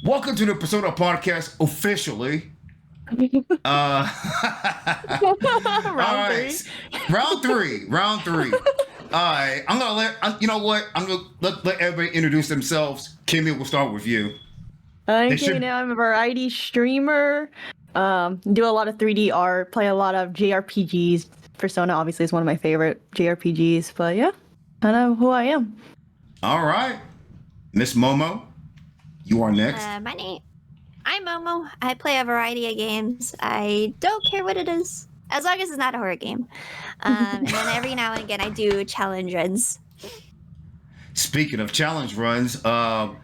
Welcome to the Persona Podcast officially. Uh, all Round right, three. round three. All right, I'm gonna you know what? I'm gonna let everybody introduce themselves. Kimmy, we'll start with you. I'm They should- Kate, I'm a variety streamer. Do a lot of 3D art, play a lot of JRPGs. Persona obviously is one of my favorite JRPGs, but yeah, kind of who I am. All right, Miss Momo, you are next. I'm Momo. I play a variety of games. I don't care what it is, as long as it's not a horror game. And then every now and again, I do challenge runs. Speaking of challenge runs, for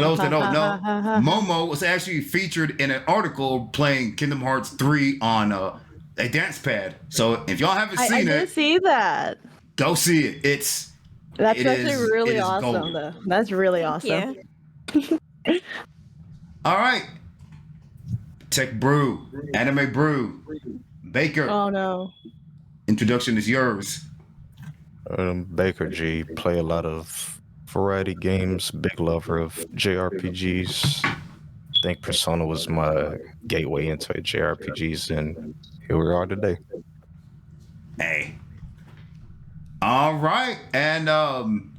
those that don't know, Momo was actually featured in an article playing Kingdom Hearts 3 on a dance pad. So if y'all haven't I seen did it, see that. go see it. That's It actually is- really it is awesome, golden. though. That's really awesome. Yeah. All right. Tech Brew, Anime Brew, Baker. Oh no. Introduction is yours. Baker G, play a lot of variety games, big lover of JRPGs. I think Persona was my gateway into JRPGs, and here we are today. Hey. All right. And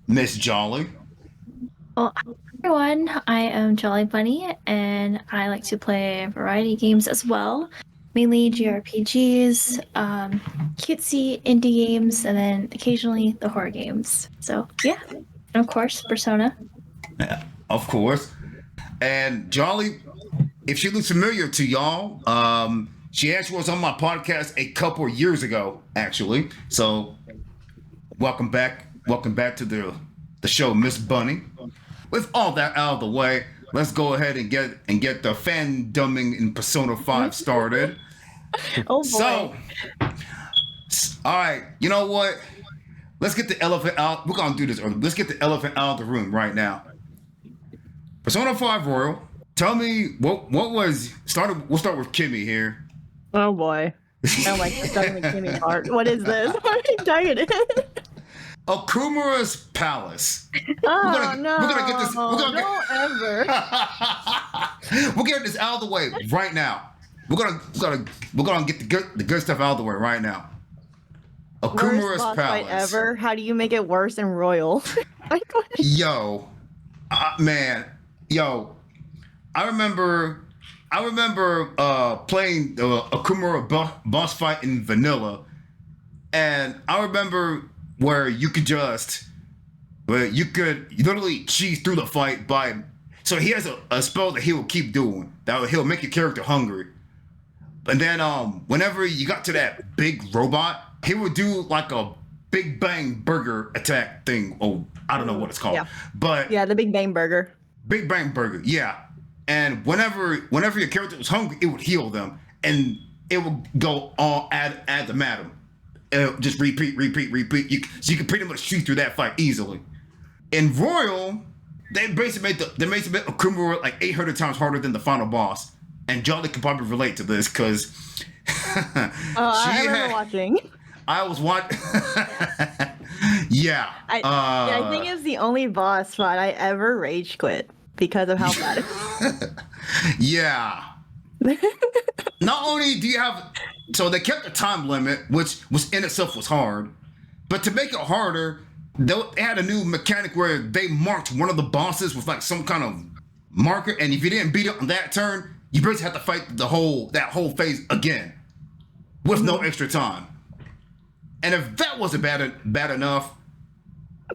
Miss Jolly. Well, hi everyone, I am Jolly Bunny, and I like to play variety of games as well, mainly JRPGs, cutesy indie games, and then occasionally the horror games. So yeah, and of course Persona. Yeah, of course. And Jolly, if she looks familiar to y'all, she actually was on my podcast a couple of years ago, actually. So welcome back. Welcome back to the show, Miss Bunny. With all that out of the way, let's go ahead and get the fandoming in Persona 5 started. Oh boy. So, all right, you know what? Let's get the elephant out. We're gonna do this early. Let's get the elephant out of the room right now. Persona 5 Royal. Tell me what was started. We'll start with Kimmy here. Oh boy. I don't like starting the Kimmy part. What is this? What are you targeting? Okumura's Palace. Oh no. We're gonna get this. Don't ever. We'll get this out of the way right now. We're gonna get the good stuff out of the way right now. Okumura's Worst boss fight Palace. ever. How do you make it worse than Royal? Yo, man, yo, I remember playing the Okumura boss fight in vanilla, and I remember where you could literally cheese through the fight by. So he has a spell that he will keep doing he'll make your character hungry, and then whenever you got to that big robot, he would do like a Big Bang Burger attack thing. Oh, I don't know what it's called, Yeah. but Yeah, the Big Bang Burger. Big Bang Burger, yeah. And whenever your character was hungry, it would heal them, and it would go all ad madam. Just repeat. So you can pretty much shoot through that fight easily. In Royal, they basically made Okumura like 800 times harder than the final boss. And Jolly can probably relate to this because I remember watching. I was watching. Yeah. I think it's the only boss fight I ever rage quit because of how bad it was. Yeah. Not only do you have, so they kept the time limit, which was in itself was hard, but to make it harder, they had a new mechanic where they marked one of the bosses with like some kind of marker, and if you didn't beat it on that turn, you basically have to fight that whole phase again with no extra time. And if that wasn't bad enough,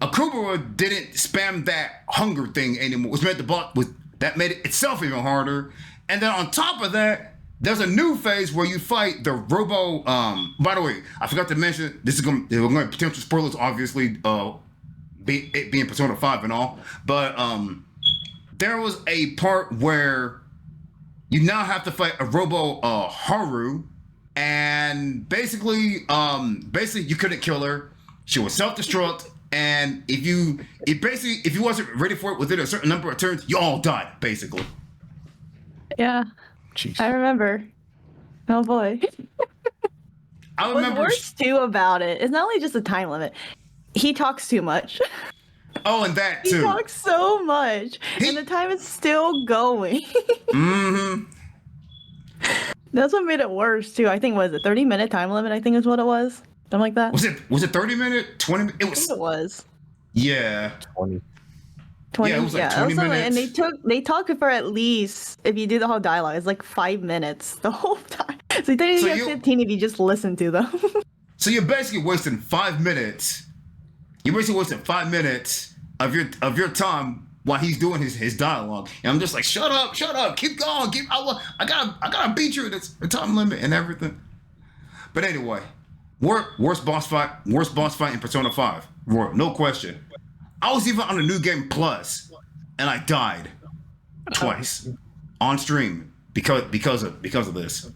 Okumura didn't spam that hunger thing anymore, which meant that made it itself even harder. And then on top of that, there's a new phase where you fight the Robo. By the way, I forgot to mention we're going to potential spoilers, obviously, it being Persona 5 and all. But there was a part where you now have to fight a Robo Haru, and basically you couldn't kill her. She was self-destruct, and if you wasn't ready for it within a certain number of turns, you all died basically. Yeah, Jeez. I remember. Oh boy. I What's remember. worse too about it is not only just the time limit. He talks too much. Oh, and that He too. talks so much, and the time is still going. Mm-hmm. That's what made it worse too. I think was it 30-minute time limit. I think is what it was. Something like that. Was it 30 minute, 20? It I think it was yeah. 20. 20. Yeah, it was like yeah, 20 something, and minutes. they talked for at least, if you do the whole dialogue, it's like 5 minutes the whole time. So you don't even So get you- 15 if you just listen to them. So you're basically wasting 5 minutes. You're basically wasting 5 minutes of your time while he's doing his dialogue. And I'm just like, shut up, keep going, I gotta beat you. It's the time limit and everything. But anyway, worst boss fight in Persona 5. No question. I was even on the new game plus, and I died twice on stream because of this.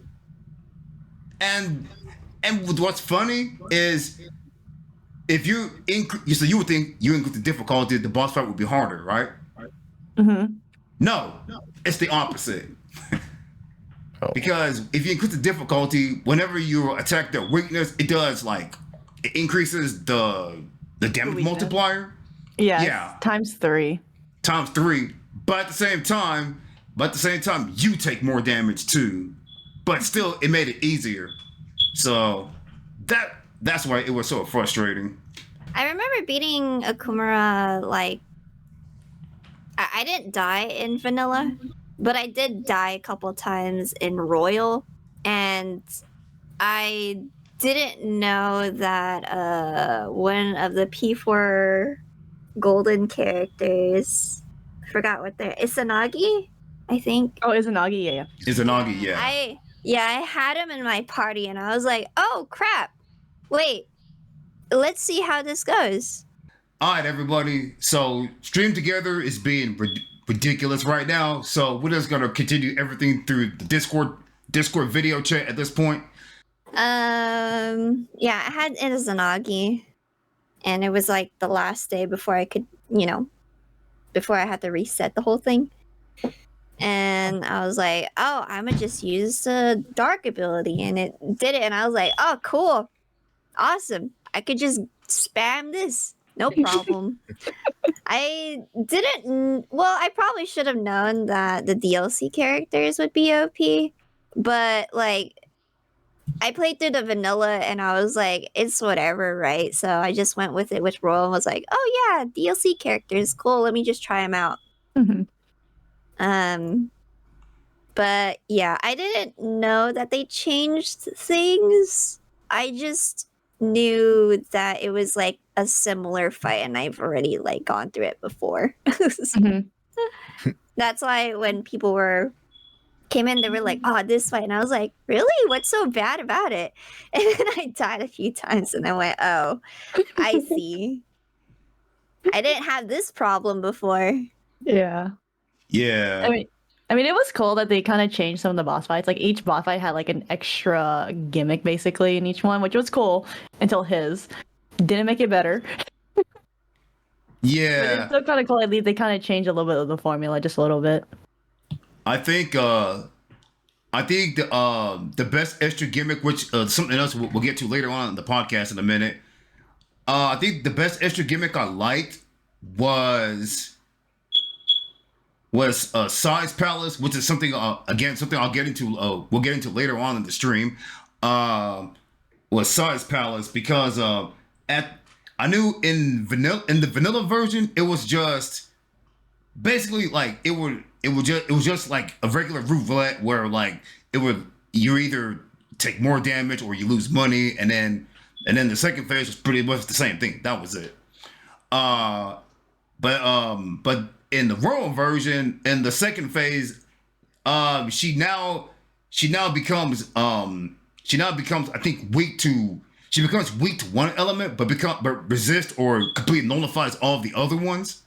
And what's funny is if you so you would think you increase the difficulty, the boss fight would be harder, right? Mm-hmm. No, it's the opposite. Because if you increase the difficulty, whenever you attack their weakness, it does it increases the damage weakness. multiplier. Yeah. Times 3. Times 3. But at the same time, you take more damage too. But still, it made it easier. So that's why it was so frustrating. I remember beating Akumura, I didn't die in vanilla, but I did die a couple times in Royal, and I didn't know that one of the P4 golden characters, forgot what they're, Isanagi, I think. Oh, Izanagi, yeah. Izanagi, yeah. I had him in my party, and I was like, oh crap, wait, let's see how this goes. All right, everybody. So Stream Together is being ridiculous right now. So we're just gonna continue everything through the Discord video chat at this point. Yeah, I had Izanagi, and it was like the last day before I could, before I had to reset the whole thing. And I was like, oh, I'm gonna just use the dark ability, and it did it. And I was like, oh, cool, awesome. I could just spam this, no problem. I probably should have known that the DLC characters would be OP, but I played through the vanilla and I was like, it's whatever, right? So I just went with it with Royal and was like, oh yeah, DLC characters, cool, let me just try them out. Mm-hmm. But yeah, I didn't know that they changed things. I just knew that it was like a similar fight, and I've already gone through it before. Mm-hmm. That's why when people came in, they were like, oh, this fight, and I was like, really? What's so bad about it? And then I died a few times, and I went, oh, I see. I didn't have this problem before. Yeah. Yeah. I mean, it was cool that they kind of changed some of the boss fights. Like each boss fight had an extra gimmick basically in each one, which was cool until his didn't make it better. Yeah. But it's still kind of cool. At least they kind of changed a little bit of the formula, just a little bit. I think the best extra gimmick, which something else we'll get to later on in the podcast in a minute. I think the best extra gimmick I liked was Size Palace, which is something something I'll get into. We'll get into later on in the stream. Was Size Palace because I knew in the vanilla version it was just basically it was just like a regular roulette where you either take more damage or you lose money, and then the second phase was pretty much the same thing. That was it. But in the Royal version, in the second phase, she now becomes I think weak to one element, but resist or completely nullifies all of the other ones.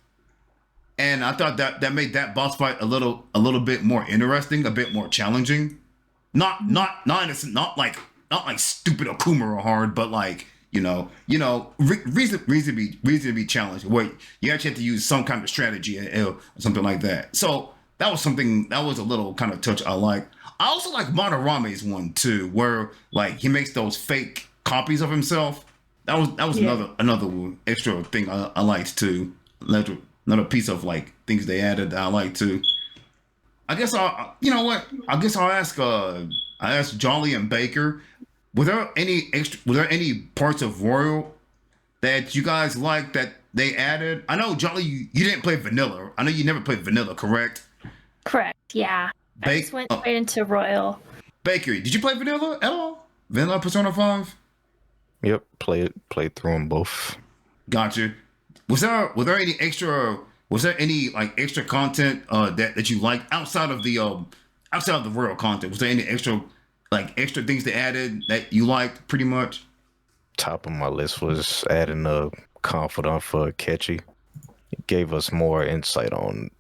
And I thought that made that boss fight a little bit more interesting, a bit more challenging. Not like stupid Akuma or hard, but reasonably challenged, where you actually have to use some kind of strategy or something like that. So that was a little kind of touch I like. I also like Madarame's one too, where he makes those fake copies of himself. That was another extra thing I liked too. another piece of like things they added that I like too. I guess you know what? I guess I'll ask. I asked Jolly and Baker. Were there any parts of Royal that you guys liked that they added? I know Jolly, you didn't play vanilla. I know you never played vanilla, correct? Correct. Yeah. I just went straight into Royal. Baker, did you play vanilla at all? Vanilla Persona 5? Yep, played through them both. Gotcha. Was there any extra? Was there any like extra content that you liked outside of the Royal content? Was there any extra things they added that you liked pretty much? Top of my list was adding a confidant for Ketchy. It gave us more insight on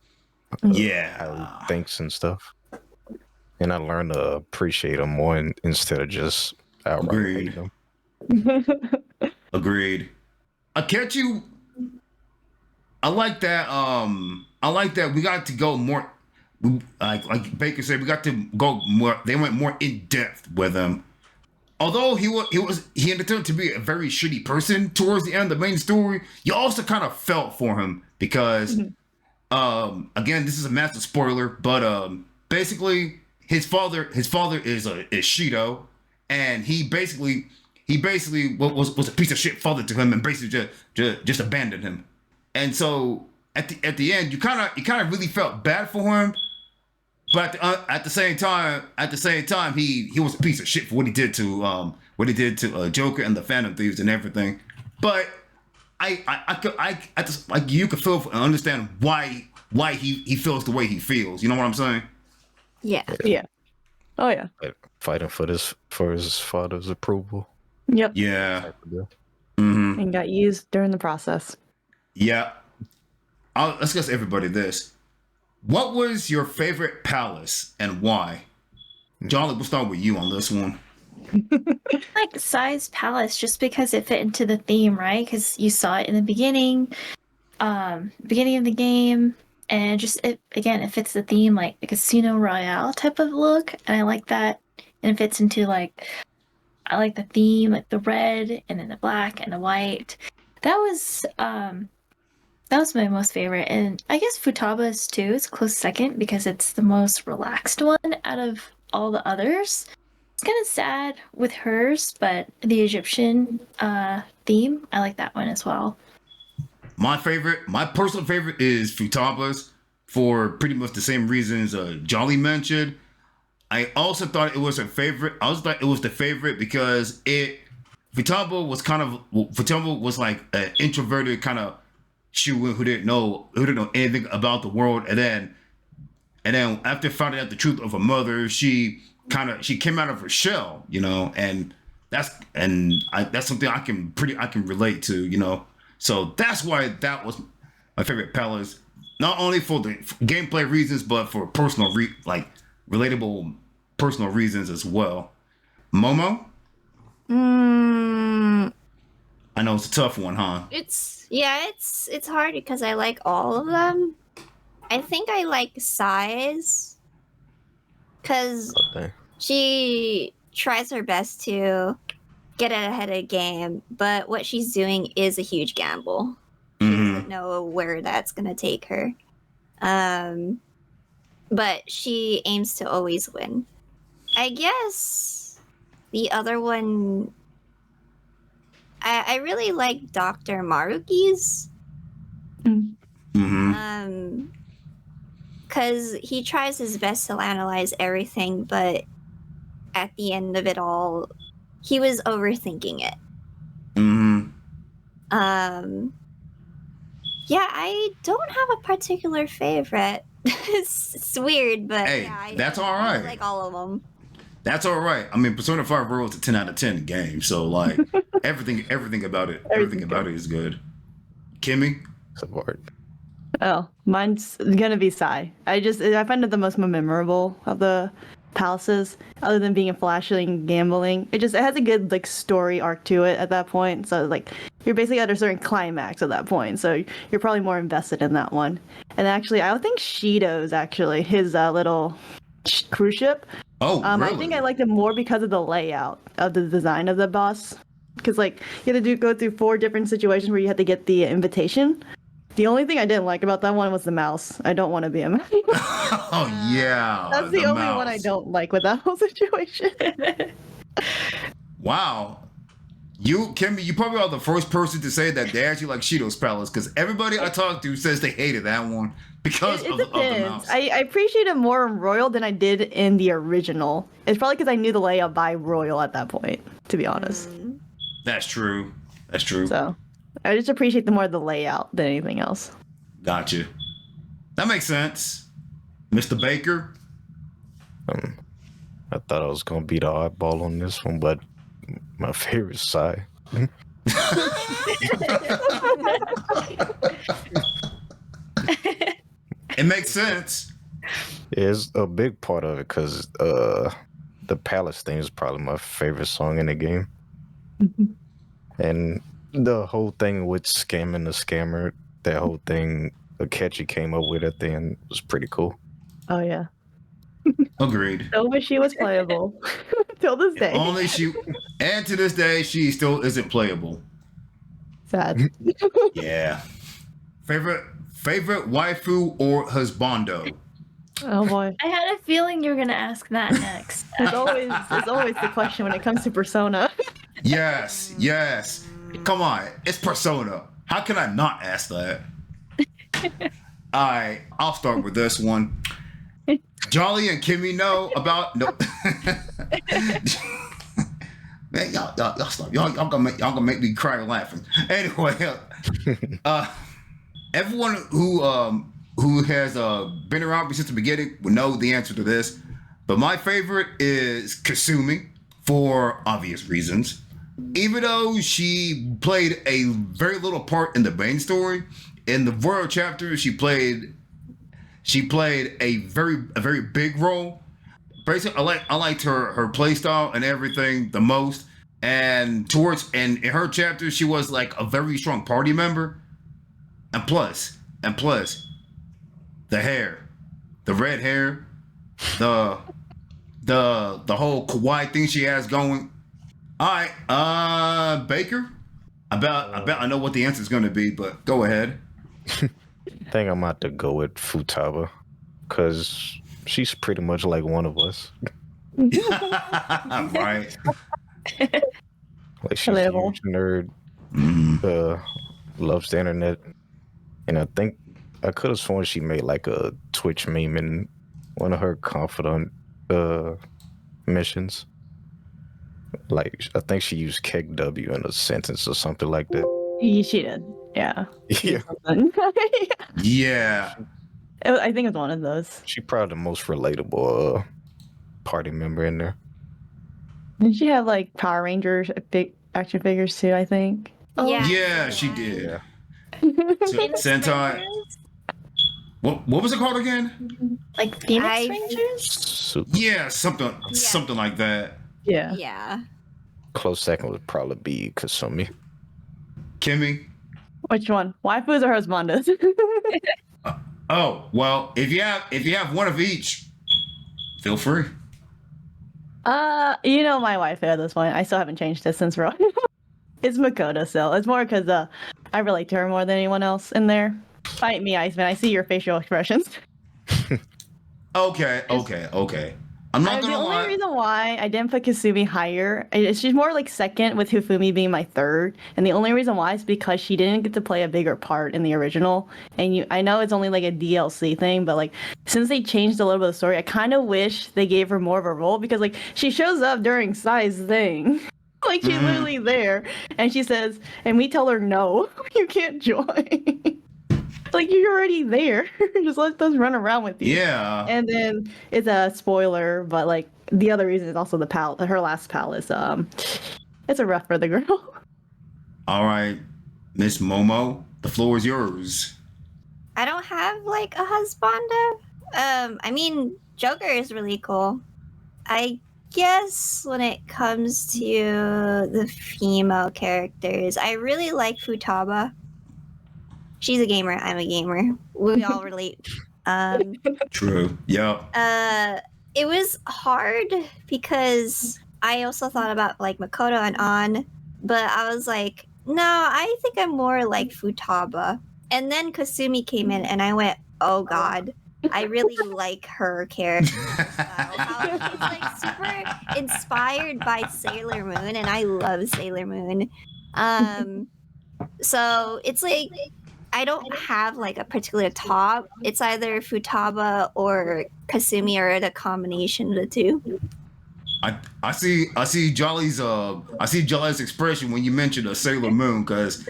how he thinks and stuff. And I learned to appreciate him more instead of just outright hating him. Agreed. Akechi, I like that. I like that we got to go more. Like Baker said, we got to go more. They went more in depth with him. Although he ended up to be a very shitty person towards the end of the main story, you also kind of felt for him because, again, this is a massive spoiler, but basically his father is Shido, and he basically was a piece of shit father to him and basically just abandoned him. And so at the end, you kind of really felt bad for him. But at the same time, he was a piece of shit for what he did to Joker and the Phantom Thieves and everything. But you could feel and understand why he feels the way he feels. You know what I'm saying? Yeah. Yeah. Oh yeah. Fighting for his father's approval. Yep. Yeah. Mm-hmm. And got used during the process. Yeah. Let's ask everybody this. What was your favorite palace and why? Jolly, we'll start with you on this one. Like Sai's palace, just because it fit into the theme, right? Because you saw it in the beginning of the game, and it fits the theme, like the Casino Royale type of look, and I like that. And it fits into I like the theme, like the red and then the black and the white. That was my most favorite, and I guess Futaba's too is a close second because it's the most relaxed one out of all the others. It's kind of sad with hers, but the Egyptian theme, I like that one as well. My personal favorite is Futaba's for pretty much the same reasons Jolly mentioned. I also thought it was her favorite. I also thought it was the favorite because Futaba was like an introverted kind of Shu who didn't know anything about the world, and then after finding out the truth of her mother, she came out of her shell, you know, and that's something I can relate to, you know. So that's why that was my favorite palace, not only for the gameplay reasons, but for relatable personal reasons as well. Momo? I know it's a tough one, huh? It's hard because I like all of them. I think I like Sai's because she tries her best to get ahead of the game, but what she's doing is a huge gamble. She doesn't know where that's gonna take her. But she aims to always win. I guess the other one, I really like Dr. Maruki's. Because he tries his best to analyze everything, but at the end of it all, he was overthinking it. Yeah, I don't have a particular favorite. it's weird, but hey, yeah, that's all right. I like all of them. That's all right. I mean, Persona 5 Royal is a 10 out of 10 game, so like everything about it is good. Kimmy? Support. Oh, mine's gonna be Sai. I find it the most memorable of the palaces, other than being a flashing gambling. It has a good like story arc to it at that point. So like you're basically at a certain climax at that point. So you're probably more invested in that one. And actually, I think Shido's actually his little cruise ship. Oh, really? I think I liked it more because of the layout of the design of the boss. Because like you had to go through 4 different situations where you had to get the invitation. The only thing I didn't like about that one was the mouse. I don't want to be a mouse. Oh yeah, That's the only one I mouse. don't like with that whole situation. Wow. You, Kimmy, you probably are the first person to say that they actually like Cheetos Palace, because everybody I talk to says they hated that one because It of the depends. mouse. I appreciate it more in Royal than I did in the original. It's probably because I knew the layout by Royal at that point, to be honest. That's true. That's true. So I just appreciate the more the layout than anything else. Gotcha. That makes sense. Mr. Baker. I thought I was gonna be the oddball on this one, but my favorite Psy. It makes sense. It's a big part of it because the Palace thing is probably my favorite song in the game. And the whole thing with scamming the scammer, that whole thing Akechi came up with at the end was pretty cool. Oh yeah. Agreed. So wish she was playable. Till this day. Only she, and to this day, she still isn't playable. Sad. Yeah. Favorite waifu or husbando? Oh boy. I had a feeling you were gonna ask that next. It's always the question when it comes to Persona. Yes, yes. Come on, it's Persona. How can I not ask that? Alright, I'll start with this one. Jolly and Kimmy know about no. Man, y'all stop. Y'all gonna make me cry laughing. Anyway, everyone who has been around me since the beginning will know the answer to this. But my favorite is Kasumi for obvious reasons. Even though she played a very little part in the main story, in the Royal chapter she played a very big role. Basically, I liked her play style and everything the most. And in her chapter, she was like a very strong party member. And plus, the hair, the red hair, the whole kawaii thing she has going. All right, Baker. I bet I know what the answer is going to be, but go ahead. I think I'm about to go with Futaba because she's pretty much like one of us. Right. Like she's a Relatable. huge nerd, loves the internet, and I think I could have sworn she made like a Twitch meme in one of her confidant missions. Like I think she used keg W in a sentence or something like that. She did. Yeah. Yeah, Yeah. I think it's one of those. she probably the most relatable party member in there. Did she have like Power Rangers big action figures too? I think. Yeah. Yeah, she did. Yeah. Phoenix Sentai. Rangers? What was it called again? Like Phoenix I- Rangers? Super Yeah, something like that. Yeah. Yeah. close second would probably be Kasumi. Kimmy. Which one? Waifus or husbandos? Oh well, if you have one of each, feel free. You know my waifu at this point. I still haven't changed it since Roy. It's Makoto still. It's more because I relate to her more than anyone else in there. Fight me, Iceman. I see your facial expressions. Okay. I'm not The gonna only lie. reason why I didn't put Kasumi higher is she's more like second, with Hifumi being my third. And the only reason why is because she didn't get to play a bigger part in the original. And I know it's only like a DLC thing, but like since they changed a little bit of the story, I kind of wish they gave her more of a role because like she shows up during Sai's thing. Like she's literally there, and she says, and we tell her no, you can't join. Like you're already there. Just let us run around with you. Yeah. And then it's a spoiler, but like the other reason is also her last pal is it's a rough for the girl. All right, Miss Momo, the floor is yours. I don't have like a husbando. I mean, Joker is really cool. I guess when it comes to the female characters, I really like Futaba. She's a gamer. I'm a gamer. We all relate. True. Yep. It was hard because I also thought about like Makoto and An, but I was like, no, I think I'm more like Futaba. And then Kasumi came in, and I went, "Oh God, I really like her character style. How she's like super inspired by Sailor Moon, and I love Sailor Moon. So it's like I don't have like a particular top. It's either Futaba or Kasumi, or the combination of the two. I see Jolly's expression when you mentioned a Sailor Moon, because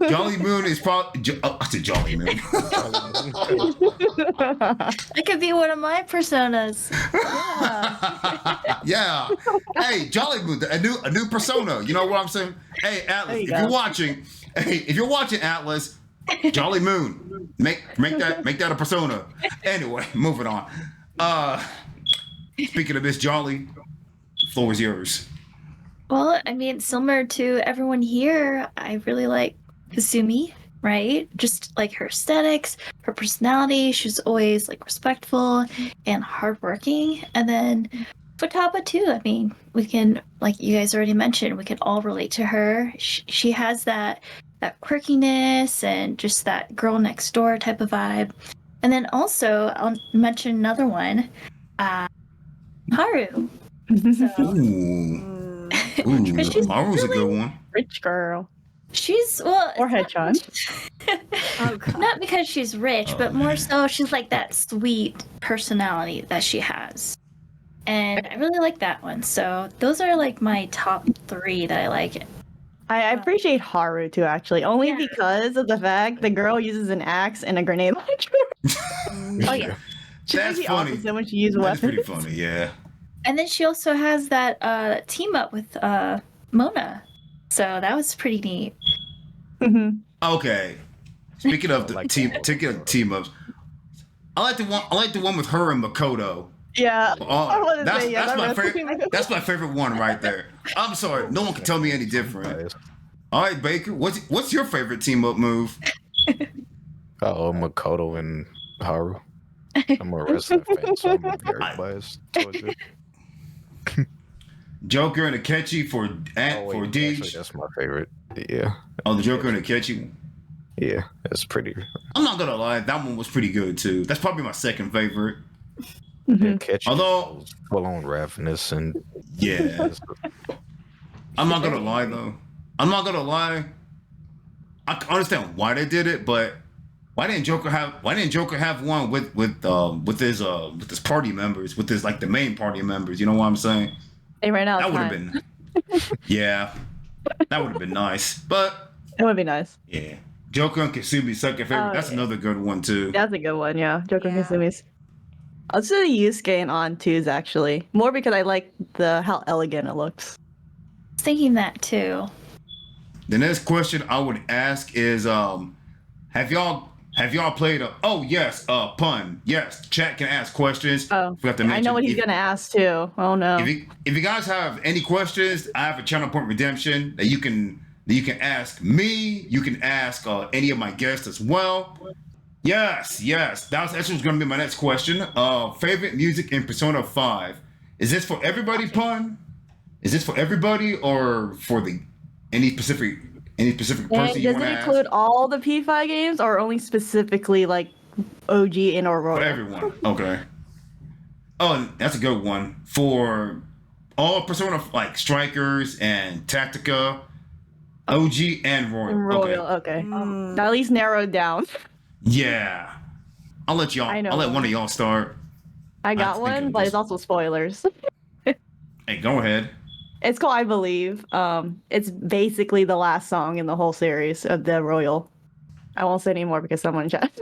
Jolly Moon is probably I said Jolly Moon. That could be one of my personas. Yeah. Hey, Jolly Moon, a new persona. You know what I'm saying? Hey, Atlas, if you're watching Atlas, Jolly Moon, make that a persona. Anyway, moving on. Speaking of Miss Jolly, floor is yours. Well, I mean, similar to everyone here, I really like Kasumi, right? Just like her aesthetics, her personality. She's always like respectful and hardworking. And then Futaba too. I mean, we can, like you guys already mentioned, we can all relate to her. She has that quirkiness and just that girl next door type of vibe. And then also, I'll mention another one, Haru. So, Ooh, she's Haru's a good one. Rich girl. she's Or Hedgehog. Oh God. not because she's rich, but more so she's like that sweet personality that she has. And I really like that one. So those are like my top 3 that I like. I appreciate Haru too, actually, only Yeah. because of the fact the girl uses an axe and a grenade launcher. Oh yeah. She That's makes me funny. awesome when she uses That's weapons. pretty funny, yeah. And then she also has that team up with Mona. So that was pretty neat. Mhm. Okay. Speaking of the like team, that. particular team ups, I like the one with her and Makoto. Yeah. I Oh, wanna that's say, yeah, that's that my recipe- favorite. That's my favorite one right there. I'm sorry, no one can tell me any different. Nice. All right, Baker, what's your favorite team up move? Makoto and Haru. I'm a wrestling fan, so I'm very biased towards it. Joker and Akechi for Actually, Deej. that's my favorite. Yeah, Oh, the Joker and Akechi. yeah, that's pretty. I'm not gonna lie, that one was pretty good too. That's probably my second favorite. Mhm. Catch Although- full on ravenous and Yeah, I'm not gonna lie though. I'm not gonna lie. I can understand why they did it, but why didn't Joker have one with his party members, with his like the main party members? You know what I'm saying? They ran out That of would have time. been, yeah, that would have been nice. But It would be nice. yeah, Joker and Kasumi's second favorite. Oh, That's yeah. another good one too. That's a good one, yeah. Joker Yeah. Kasumi's. I'll just do the Yusuke and On twos actually. More because I like how elegant it looks. I was thinking that too. The next question I would ask is, have y'all played oh yes, pun. Yes, chat can ask questions. Oh, We have to I mention know what he's gonna ask too. Oh no. If you guys have any questions, I have a channel point redemption that you can ask me. You can ask any of my guests as well. Yes. That's actually going to be my next question. Favorite music in Persona 5. Is this for everybody, pun? Is this for everybody or for any specific person And you does want it to ask? include all the P5 games or only specifically like OG and or Royal? For everyone. Okay. Oh, that's a good one. For all Persona, like Strikers and Tactica, OG and Royal. And Royal, okay. At least narrowed down. Yeah. I'll let I know. one of y'all start. I got was thinking one, but this- it's also spoilers. Hey, go ahead. It's called I Believe. It's basically the last song in the whole series of the Royal. I won't say anymore because someone chat.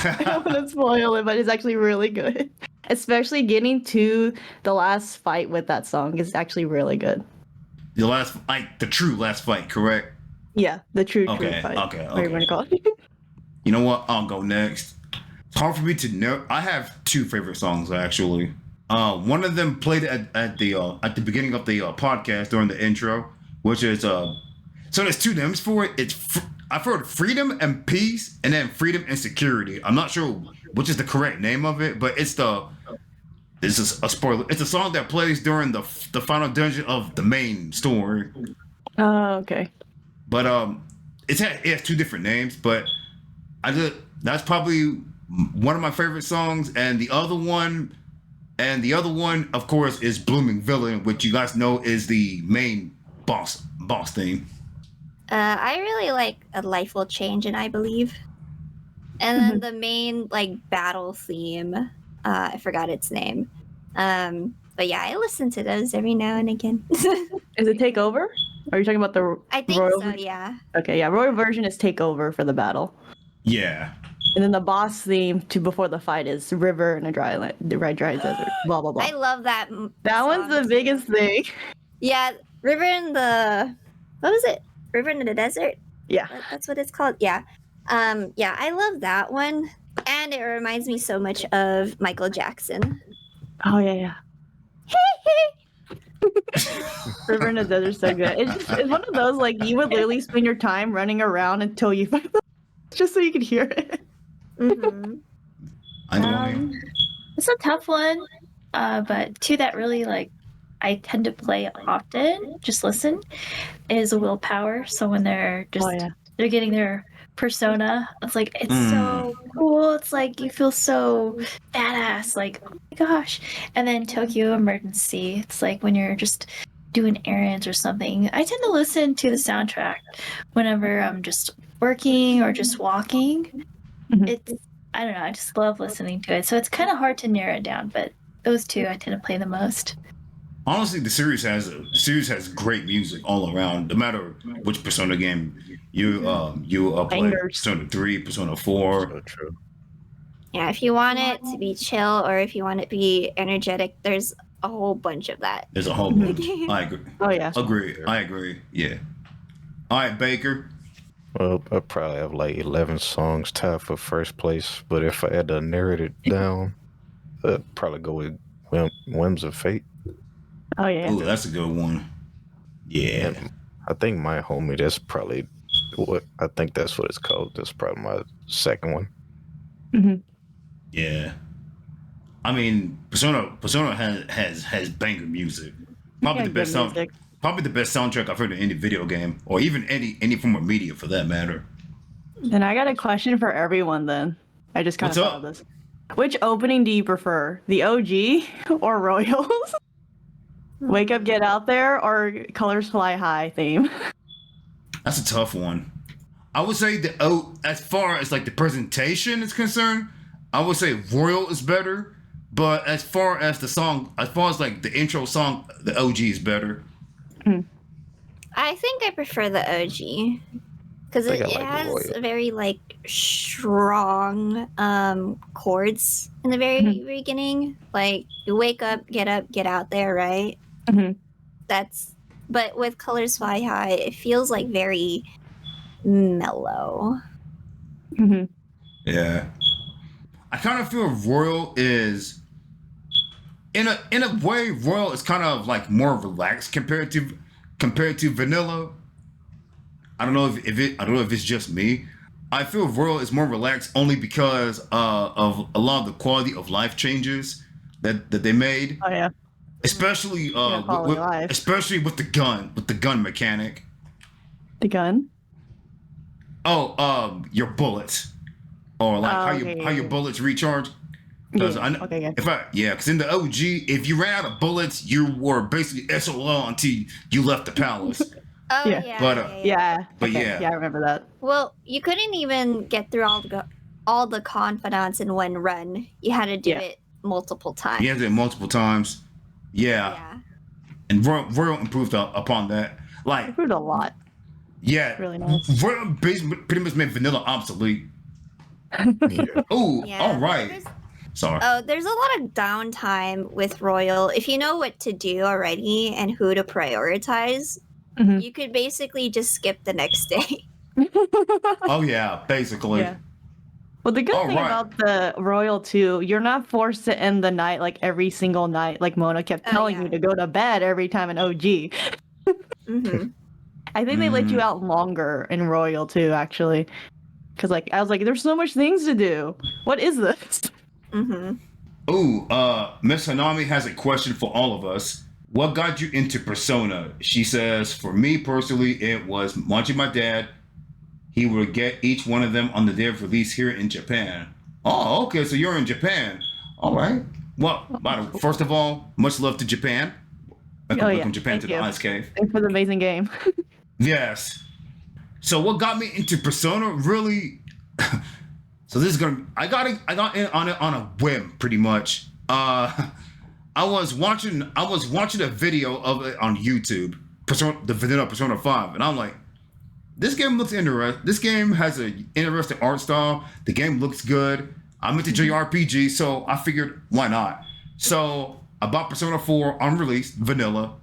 I don't want to spoil it, but it's actually really good. Especially getting to the last fight with that song is actually really good. The last, like the true last fight, correct? Yeah, the true Okay, fight. okay, Whatever you want to call it. You know what? I'll go next. It's hard for me to know. I have two favorite songs actually. One of them played at the beginning of the podcast during the intro, which is so there's two names for it. I've heard Freedom and Peace, and then Freedom and Security. I'm not sure which is the correct name of it, but this is a spoiler. It's a song that plays during the final dungeon of the main story. Oh, okay. But it has two different names, but that's probably one of my favorite songs, and the other one, of course, is "Blooming Villain," which you guys know is the main boss theme. I really like A Life Will Change, and I believe. And then the main like battle theme, I forgot its name. But yeah, I listen to those every now and again. Is it Take Over? Are you talking about the I think Royal? so, yeah. Okay, yeah. Royal version is Take Over for the battle, Yeah. and then the boss theme to before the fight is River in a dry land, the dry desert. Blah blah blah. I love that. That one's the song, biggest too. thing. Yeah, River in the what was it? River in the Desert. Yeah. That's what it's called. Yeah. Yeah, I love that one, and it reminds me so much of Michael Jackson. Oh yeah. River in the Desert's so good. It's one of those like you would literally spend your time running around until you find the just so you could hear it. Mm-hmm. I know. It's a tough one, but two that really like I tend to play often, just listen, is Willpower. So when they're just they're getting their persona, it's like it's so cool. It's like you feel so badass, like oh my gosh. And then Tokyo Emergency, it's like when you're just doing errands or something. I tend to listen to the soundtrack whenever I'm just working or just walking. It's I don't know, I just love listening to it. So it's kind of hard to narrow it down, but those two I tend to play the most. Honestly, the series has great music all around. No matter which Persona game you play, Persona 3, Persona 4. So true. Yeah, if you want it to be chill or if you want it to be energetic, there's a whole bunch of that. There's a whole bunch. I agree. Oh yeah. I agree. Yeah. All right, Baker. Well, I probably have like 11 songs tied for first place, but if I had to narrow it down, I'd probably go with Whims of Fate. Oh yeah. Ooh, that's a good one. Yeah. And I think my homie, that's probably that's what it's called. That's probably my second one. Yeah. I mean, Persona has banger music. Probably the best sound. Probably the best soundtrack I've heard in any video game, or even any form of media for that matter. And I got a question for everyone then. I just kind of thought of this. Which opening do you prefer? The OG or Royals? Wake Up, Get Out There, or Colors Fly High theme? That's a tough one. I would say as far as like the presentation is concerned, I would say Royal is better. But as far as the song, as far as like the intro song, the OG is better. I think I prefer the OG because it has a very like strong chords in the very beginning. Like you wake up, get out there, right? But with Colors Fly High, it feels like very mellow. Yeah, I kind of feel Royal is in a way. Royal is kind of like more relaxed compared to Vanilla. I don't know if it's just me. I feel Royal is more relaxed only because of a lot of the quality of life changes that they made. Oh yeah. Especially especially with the gun mechanic. The gun? Oh, your bullets. Or like how your bullets recharge. Because because in the OG, if you ran out of bullets, you were basically SOL until you left the palace. Oh yeah. But I remember that. Well, you couldn't even get through all the confidants in one run. You had to do it multiple times. You had to do it multiple times. Yeah. And Royal improved upon that. Like improved a lot. Yeah. Really nice. Royal pretty much made Vanilla obsolete. Ooh, all right. Sorry. Oh, there's a lot of downtime with Royal. If you know what to do already and who to prioritize, you could basically just skip the next day. Oh yeah, basically. Yeah. Well, the good thing about the Royal too, you're not forced to end the night like every single night, like Mona kept telling you to go to bed every time in OG. I think they let you out longer in Royal too, actually, because like I was like, there's so much things to do. What is this? Ooh, Miss Hanami has a question for all of us. What got you into Persona? She says, for me personally, it was watching my dad he would get each one of them on the day of release here in Japan. Oh, okay, so you're in Japan. All right. Well, first of all, much love to Japan. Welcome Japan to the Ice Cave. Thanks for the amazing game. Yes. So what got me into Persona really? So this is I got in on it on a whim, pretty much. I was watching a video of it on YouTube, the vanilla Persona 5, and I'm like, this game looks interesting. This game has an interesting art style. The game looks good. I'm into JRPG, so I figured, why not? So I bought Persona 4 on release, vanilla,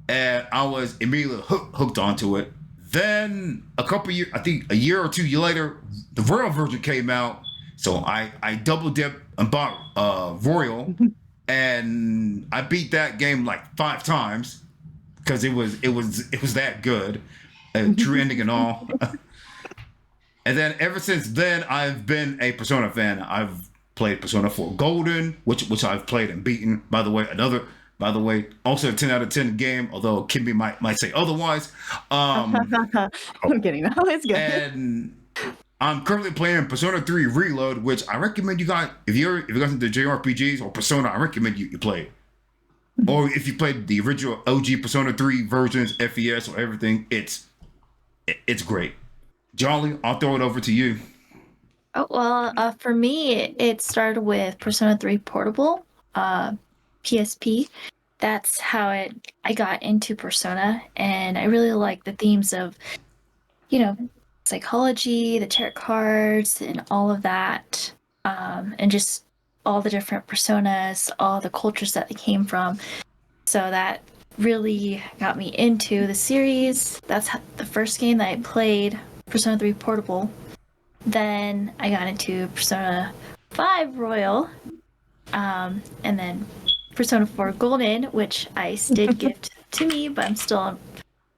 and I was immediately hooked onto it. Then I think a year or two later, the Royal version came out. So I double dipped and bought Royal, and I beat that game like 5 times because it was that good, true ending and all. And then ever since then, I've been a Persona fan. I've played Persona 4 Golden, which I've played and beaten. By the way, also a 10 out of 10 game, although Kimby might say otherwise. I'm kidding. No, it's good. And I'm currently playing Persona 3 Reload, which I recommend you guys, if you're into JRPGs or Persona, I recommend you play it. Or if you played the original OG Persona 3 versions, FES or everything, it's great. Jolly, I'll throw it over to you. Oh, well, for me, it started with Persona 3 Portable, PSP. That's how I got into Persona, and I really like the themes of, psychology, the tarot cards, and all of that, and just all the different personas, all the cultures that they came from. So that really got me into the series. That's the first game that I played, Persona 3 Portable. Then I got into Persona 5 Royal, and then Persona 4 Golden, which Ice did gift to me, but I'm still in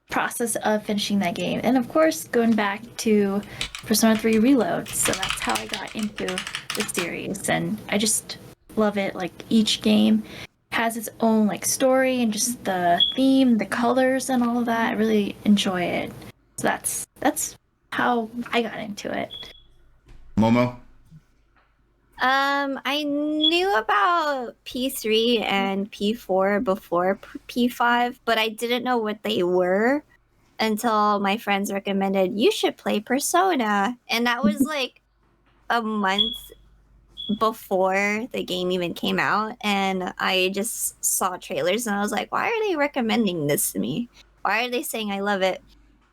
process of finishing that game. And of course, going back to Persona 3 Reload. So that's how I got into the series, and I just love it. Like, each game has its own story and just the theme, the colors, and all of that. I really enjoy it. So that's how I got into it. Momo? I knew about P3 and P4 before P5, but I didn't know what they were until my friends recommended you should play Persona. And that was like a month before the game even came out, and I just saw trailers and I was like, why are they recommending this to me? Why are they saying I love it?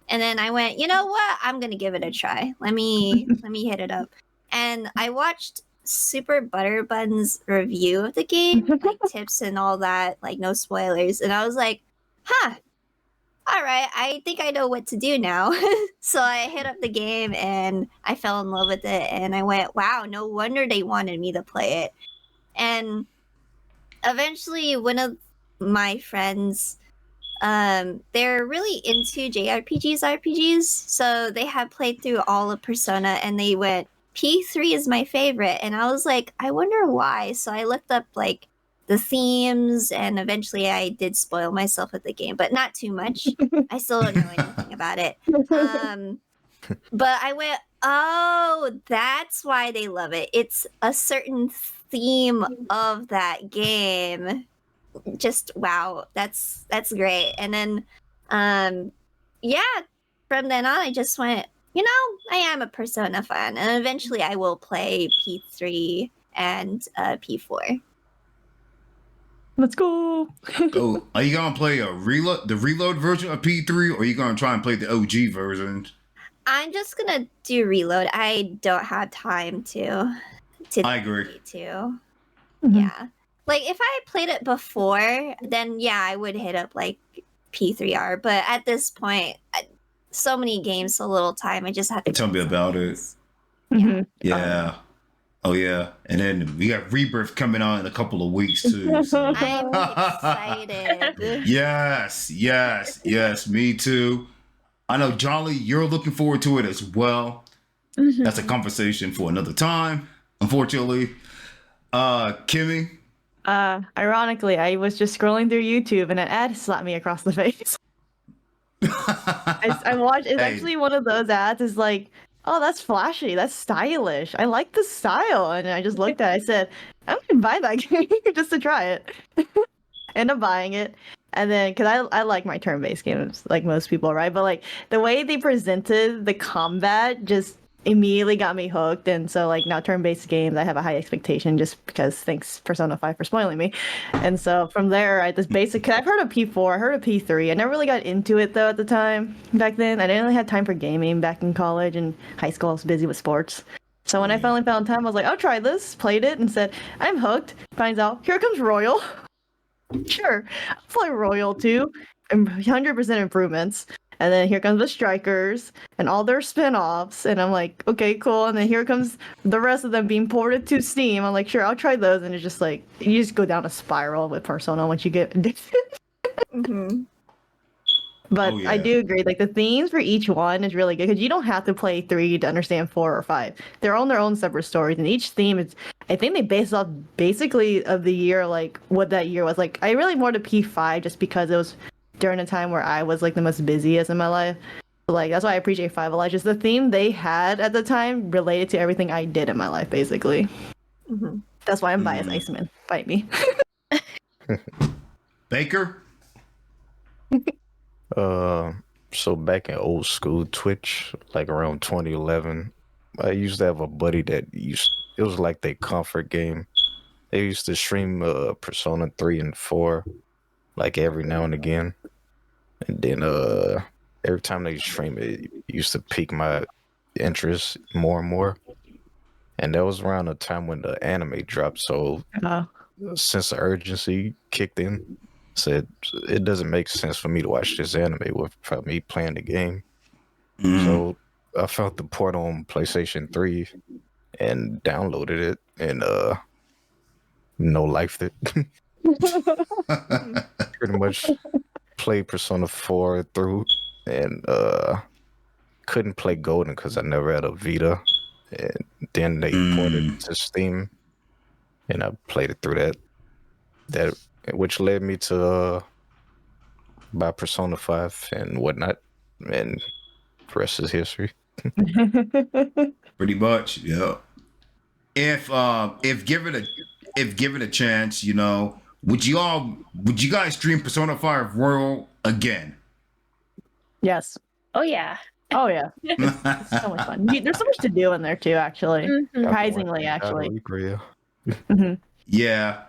And then I went, you know what? I'm gonna give it a try. Let me hit it up. And I watched Super Butterbun's review of the game, like tips and all that, like no spoilers. And I was like, huh, all right, I think I know what to do now. So I hit up the game and I fell in love with it. And I went, wow, no wonder they wanted me to play it. And eventually one of my friends, they're really into RPGs. So they had played through all of Persona and they went, P3 is my favorite. And I was like, I wonder why. So I looked up like the themes, and eventually I did spoil myself with the game, but not too much. I still don't know anything about it. But I went, oh, that's why they love it. It's a certain theme of that game. Just wow, that's great. And then yeah, from then on I just went, I am a Persona fan, and eventually I will play P3 and P4. Let's go. So, are you gonna play the reload version of P3, or are you gonna try and play the OG version? I'm just gonna do Reload. I don't have time to I agree. Mm-hmm. Yeah. Like, if I played it before, then yeah, I would hit up like P3R. But at this point, so many games, so little time. I just have to tell me about it. Mm-hmm. Yeah. Oh yeah. And then we got Rebirth coming out in a couple of weeks too. So. I'm excited. Yes, me too. I know, Jolly, you're looking forward to it as well. Mm-hmm. That's a conversation for another time, unfortunately. Kimmy? Ironically, I was just scrolling through YouTube and an ad slapped me across the face. I watched. It's Hey. actually one of those ads. Is like, oh, that's flashy. That's stylish. I like the style. And I just looked at it. I said, I'm gonna buy that game just to try it. End up buying it. And then, because I like my turn-based games, like most people, right? But like the way they presented the combat just immediately got me hooked. And so like now turn-based games, I have a high expectation just because thanks Persona 5 for spoiling me. And so from there, I just basic. I've heard of P4, I heard of P3. I never really got into it though at the time. Back then, I didn't really have time for gaming back in college and high school. I was busy with sports. So when I finally found time, I was like, I'll try this. Played it and said, I'm hooked. Finds out, here comes Royal. Sure, I'll play Royal too. 100% improvements. And then here comes the Strikers and all their spin-offs. And I'm like, okay, cool. And then here comes the rest of them being ported to Steam. I'm like, sure, I'll try those. And it's just like, you just go down a spiral with Persona once you get addicted. Mm-hmm. But Oh, yeah. I do agree, like the themes for each one is really good because you don't have to play 3 to understand 4 or 5. They're on their own separate stories, and each theme is. I think they base off basically of the year, like what that year was. Like I really more to P5 just because it was during a time where I was like the most busiest in my life. So, like that's why I appreciate 5 a lot. Just the theme they had at the time related to everything I did in my life, basically. Mm-hmm. That's why I'm biased, Iceman. Fight me. Baker. So back in old school Twitch, like around 2011, I used to have a buddy that it was like their comfort game. They used to stream Persona 3 and 4 like every now and again. And then every time they stream it used to pique my interest more and more. And that was around the time when the anime dropped, so sense of urgency kicked in. Said it doesn't make sense for me to watch this anime without me playing the game. So I found the port on PlayStation 3 and downloaded it and no lifed it. Pretty much played Persona 4 through and couldn't play Golden because I never had a Vita. And then they ported it to Steam and I played it through that which led me to buy Persona 5 and whatnot, and the rest is history. Pretty much, yeah. If given a chance, you know, would you guys stream Persona 5 Royal again? Yes. Oh yeah. Oh yeah. It's so much fun. There's so much to do in there too, actually. Mhm. Surprisingly, actually. Yeah.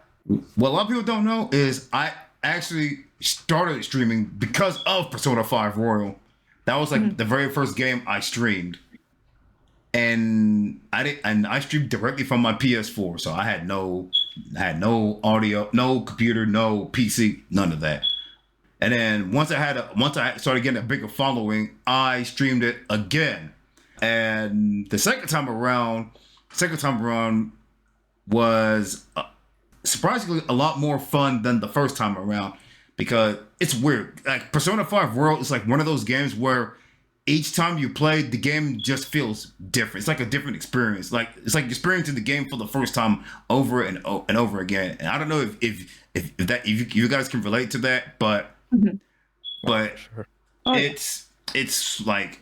What a lot of people don't know is I actually started streaming because of Persona 5 Royal. That was like the very first game I streamed. And I streamed directly from my PS4, so I had no audio, no computer, no PC, none of that. And then once I started getting a bigger following, I streamed it again. And the second time around was surprisingly a lot more fun than the first time around because it's weird. Like Persona 5 World is like one of those games where each time you play, the game just feels different. It's like a different experience. Like it's like experiencing the game for the first time over and over again. And I don't know if you guys can relate to that, but Sure. it's like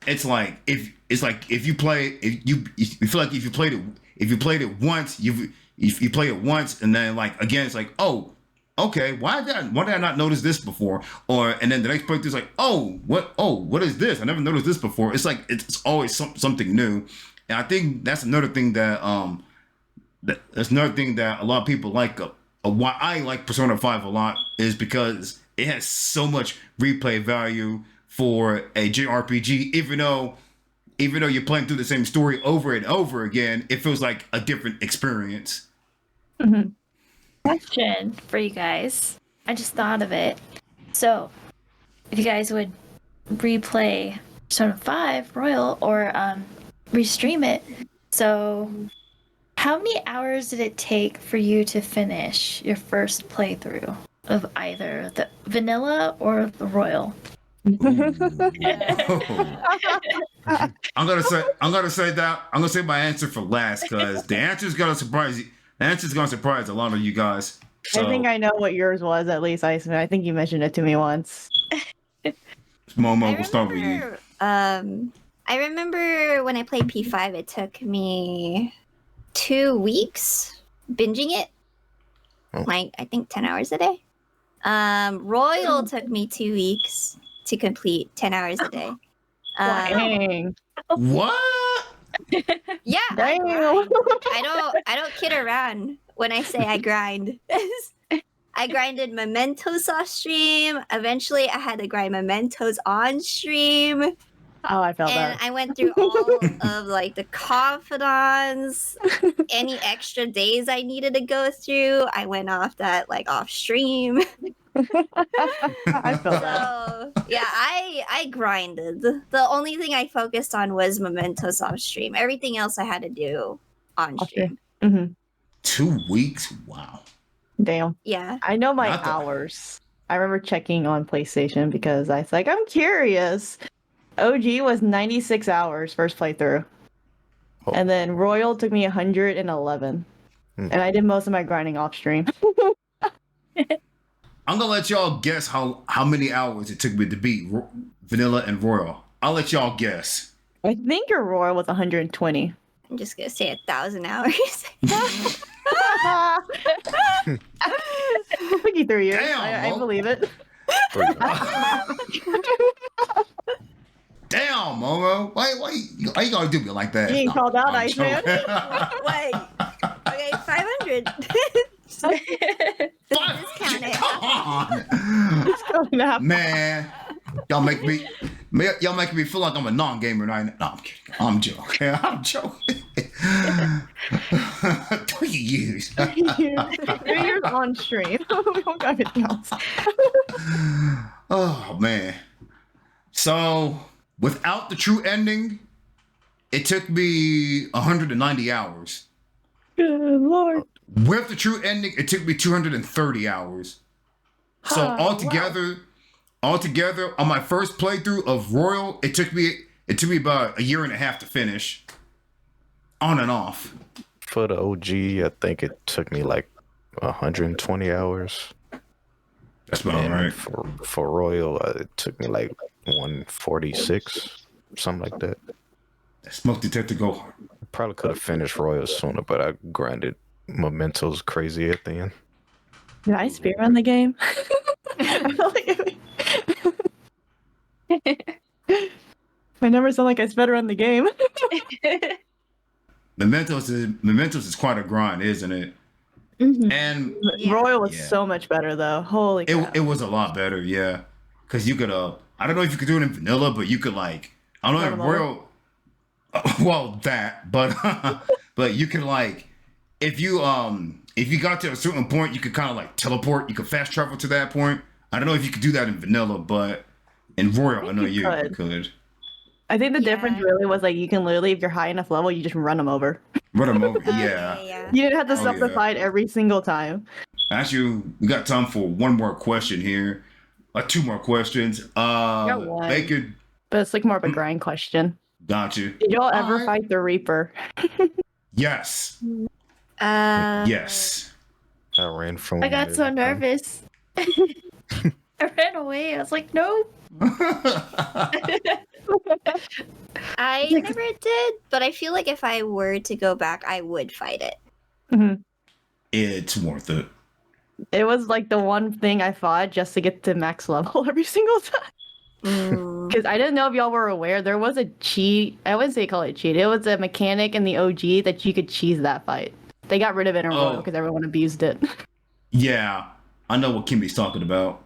if you play if you feel like if you played it once if you play it once and then like again it's like, oh, okay, why did I not notice this before? And then the next playthrough is like, what is this? I never noticed this before. It's like it's always something new. And I think that's another thing that a lot of people like. Why I like Persona 5 a lot is because it has so much replay value for a JRPG. Even though you're playing through the same story over and over again, it feels like a different experience. Question for you guys. I just thought of it. So, if you guys would replay Persona 5 Royal or restream it, so how many hours did it take for you to finish your first playthrough of either the vanilla or the Royal? I'm gonna say my answer for last because the answer's gonna surprise you. The answer's gonna surprise a lot of you guys. So, I think I know what yours was at least, Iceman. I think you mentioned it to me once. Momo, we'll start with you. I remember when I played P5, it took me 2 weeks binging it. Oh. Like, I think 10 hours a day. Royal took me 2 weeks to complete 10 hours a day. Dang. What? Yeah, Dang. I don't kid around when I say I grind. I grinded Mementos off stream. Eventually, I had to grind Mementos on stream. Oh, I felt And that. I went through all of like the confidants, any extra days I needed to go through. I went off that like off stream. I felt that. So yeah, I grinded. The only thing I focused on was Mementos off stream. Everything else I had to do on stream. Mm-hmm. 2 weeks? Wow. Damn. Yeah. I know my Not the- hours. I remember checking on PlayStation because I was like, I'm curious. OG was 96 hours first playthrough. Oh. And then Royal took me 111. Hmm. And I did most of my grinding off stream. I'm gonna let y'all guess how many hours it took me to beat Vanilla and Royal. I'll let y'all guess. I think your Royal was 120. I'm just gonna say 1,000 hours. 53 years. Damn, I Mo. believe it. Damn, Momo. Why you gonna do me like that? You ain't called out, I'm Iceman. joking. Wait. Okay, 500. Discount it. Come on. It's going up. Man, y'all make me feel like I'm a non-gamer right now. No, I'm kidding. I'm joking. I'm joking. 3 years. 3 years on stream. We don't got anything else. Oh man. So without the true ending, it took me 190 hours. Good lord. With the true ending, it took me 230 hours. So Oh, altogether, on my first playthrough of Royal, it took me about a year and a half to finish. On and off. For the OG, I think it took me like 120 hours. That's about And right. for Royal, it took me like 146, something like that. That smoke detector go hard. Probably could have finished Royal sooner, but I grinded Mementos crazy at the end. Did I speedrun the game? I feel like my numbers sound like I speedrun the game. Mementos is quite a grind, isn't it? Mhm. And Yeah. Royal was Yeah. so much better though. Holy crap. it was a lot better, yeah. Cause you could I don't know if you could do it in vanilla, but you could like I don't know if Run 'em over. Royal well that, but but you could like if you got to a certain point you could kinda like teleport, you could fast travel to that point. I don't know if you could do that in vanilla, but in Royal I know you you could. could. I think the difference Yeah. really was like you can literally, if you're high enough level, you just run them over. Run them over, Oh, yeah. yeah. You didn't have to Oh, stop the yeah. fight every single time. Actually, we got time for one more question here. 2 more questions. Got one. Baker, But it's like more of a grind question. got you. Did y'all ever Alright. fight the Reaper? Yes. Yes. I ran from. I got so everything. nervous. I ran away. I was like, no. I never did, but I feel like if I were to go back, I would fight it. Mhm. It's worth it. It was like the one thing I fought just to get to max level every single time. Mm. Because I didn't know if y'all were aware, there was a cheat. I wouldn't say call it cheat. It was a mechanic in the OG that you could cheese that fight. They got rid of it in Royal Oh. because everyone abused it. Yeah, I know what Kimmy's talking about.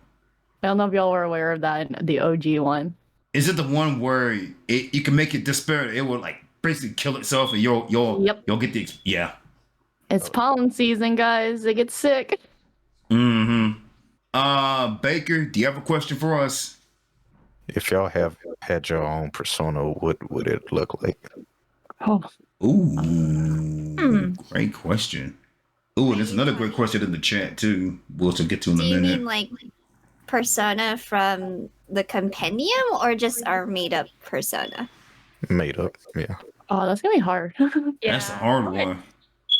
I don't know if y'all were aware of that in the OG one. Is it the one where you can make it despair? It will like basically kill itself, and you'll Yep. get the yeah. It's pollen season, guys. It gets sick. Mm-hmm. Baker, do you have a question for us? If y'all have had your own persona, what would it look like? Oh, Ooh, great question. Ooh, and there's another great question in the chat too. We'll get to in Do a you minute. mean like persona from the compendium or just our made up persona? Made up, yeah. oh, that's gonna be hard. Yeah. That's a hard I'd one.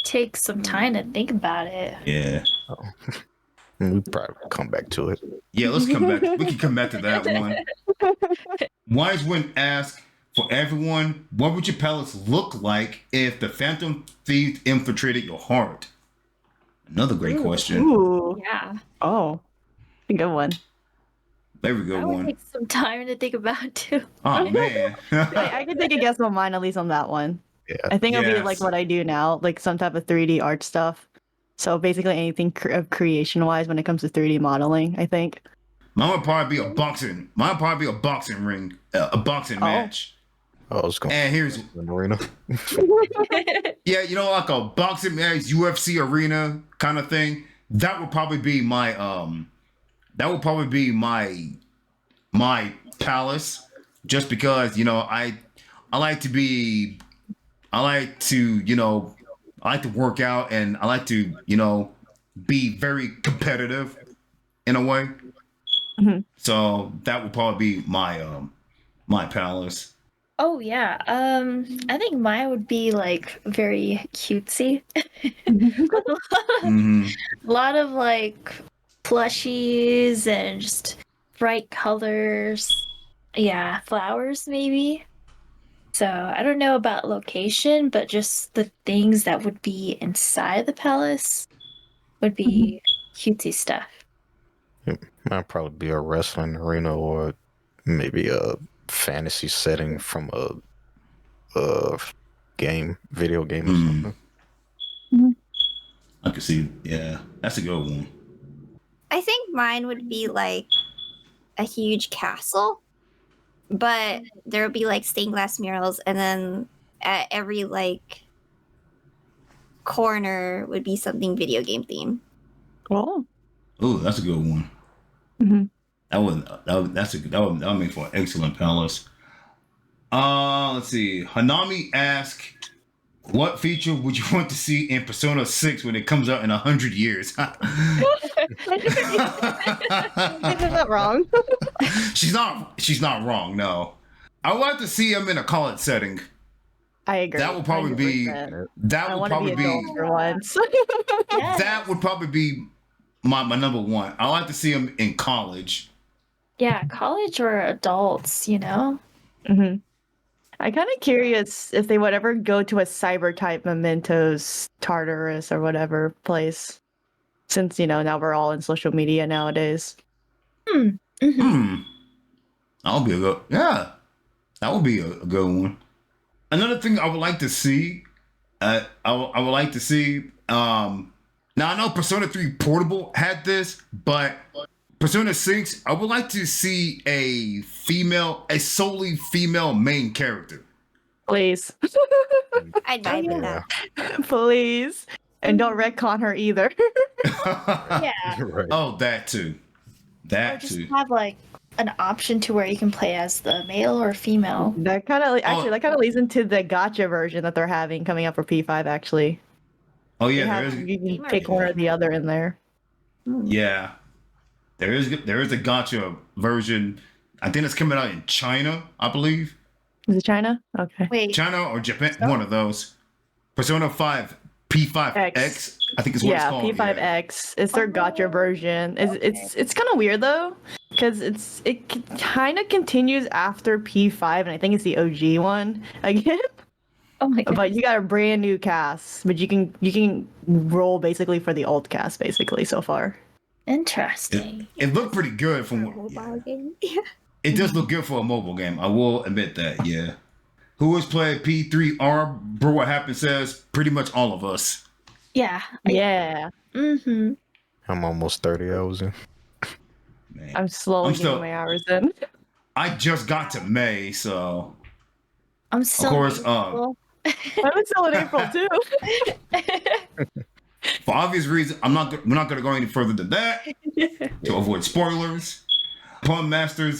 Take some time to think about it. Yeah. We probably come back to it. Yeah, let's come back. We can come back to that one. Wise Wind asks, for everyone, what would your palace look like if the Phantom Thieves infiltrated your heart? Another great question. Ooh. Yeah. Oh, a good one. Very good That would one. take some time to think about too. Oh man. I can take a guess on mine, at least on that one. Yeah. I think it'll be like Yes. what I do now, like some type of 3D art stuff. So basically anything creation wise when it comes to 3D modeling, I think. Mine would probably be a boxing. Mine would probably be a boxing ring, a boxing match. I was going And here's an arena. yeah, you know, like a boxing match, UFC arena kind of thing. That would probably be my my palace, just because I like to be, I like to work out, and I like to be very competitive in a way. Mhm. So that would probably be my palace. Oh yeah. I think mine would be like very cutesy. Hmm. A lot of like plushies and just bright colors. Yeah, flowers maybe. So I don't know about location, but just the things that would be inside the palace would be cutesy stuff. Might probably be a wrestling arena or maybe a fantasy setting from a video game or something. I can see. Yeah, that's a good one. I think mine would be like a huge castle, but there would be like stained glass murals, and then at every like corner would be something video game themed. Oh. Oh, that's a good one. Mhm. That would make for an excellent palace. Let's see. Hanami asks, what feature would you want to see in Persona 6 when it comes out in 100 years? Is that wrong? She's not wrong, no. I would like to see him in a college setting. I agree. That would probably be 100%. that I would want to probably be be adult for once. Yeah. that would probably be my number one. I like to see him in college. Yeah, college or adults, you know? Hmm. I'm kind of curious if they would ever go to a cyber type Mementos, Tartarus, or whatever place. Since, now we're all in social media nowadays. Hmm. That would be a good. Yeah, that would be a good one. Another thing I would like to see. I would like to see. Now I know Persona 3 Portable had this, but Persona 6, I would like to see a solely female main character. Please. I'd vibe with Yeah. that. Please. And don't retcon her either. Yeah. Right. Oh, that too. Or That just too. have like an option to where you can play as the male or female. That kind of leads into the gotcha version that they're having coming up for P5 actually. Oh You yeah, have- there is. you can pick one or the other in there. Yeah, there is a gotcha version. I think it's coming out in China, I believe. Is it China? Okay. Wait, China or Japan, one of those. Persona 5 P5X, I think is what it's Yeah, called. P5X. It's their gotcha version. It's kind of weird though, because it kind of continues after P5, and I think it's the OG one again. oh my god. But you got a brand new cast, but you can roll basically for the old cast basically so far. Interesting. It looked pretty good For a from what. mobile game. Yeah. It does look good for a mobile game. I will admit that. Yeah. Who has played P3R? Bro, what happened says pretty much all of us. Yeah. Yeah, Mm-hmm. I'm almost 30 hours in. Man. I'm slowly I'm getting still- my hours in. I just got to May, so I'm still. of course, April. I'm still in April too. for obvious reasons, we're not going to go any further than that to avoid spoilers. Pun Master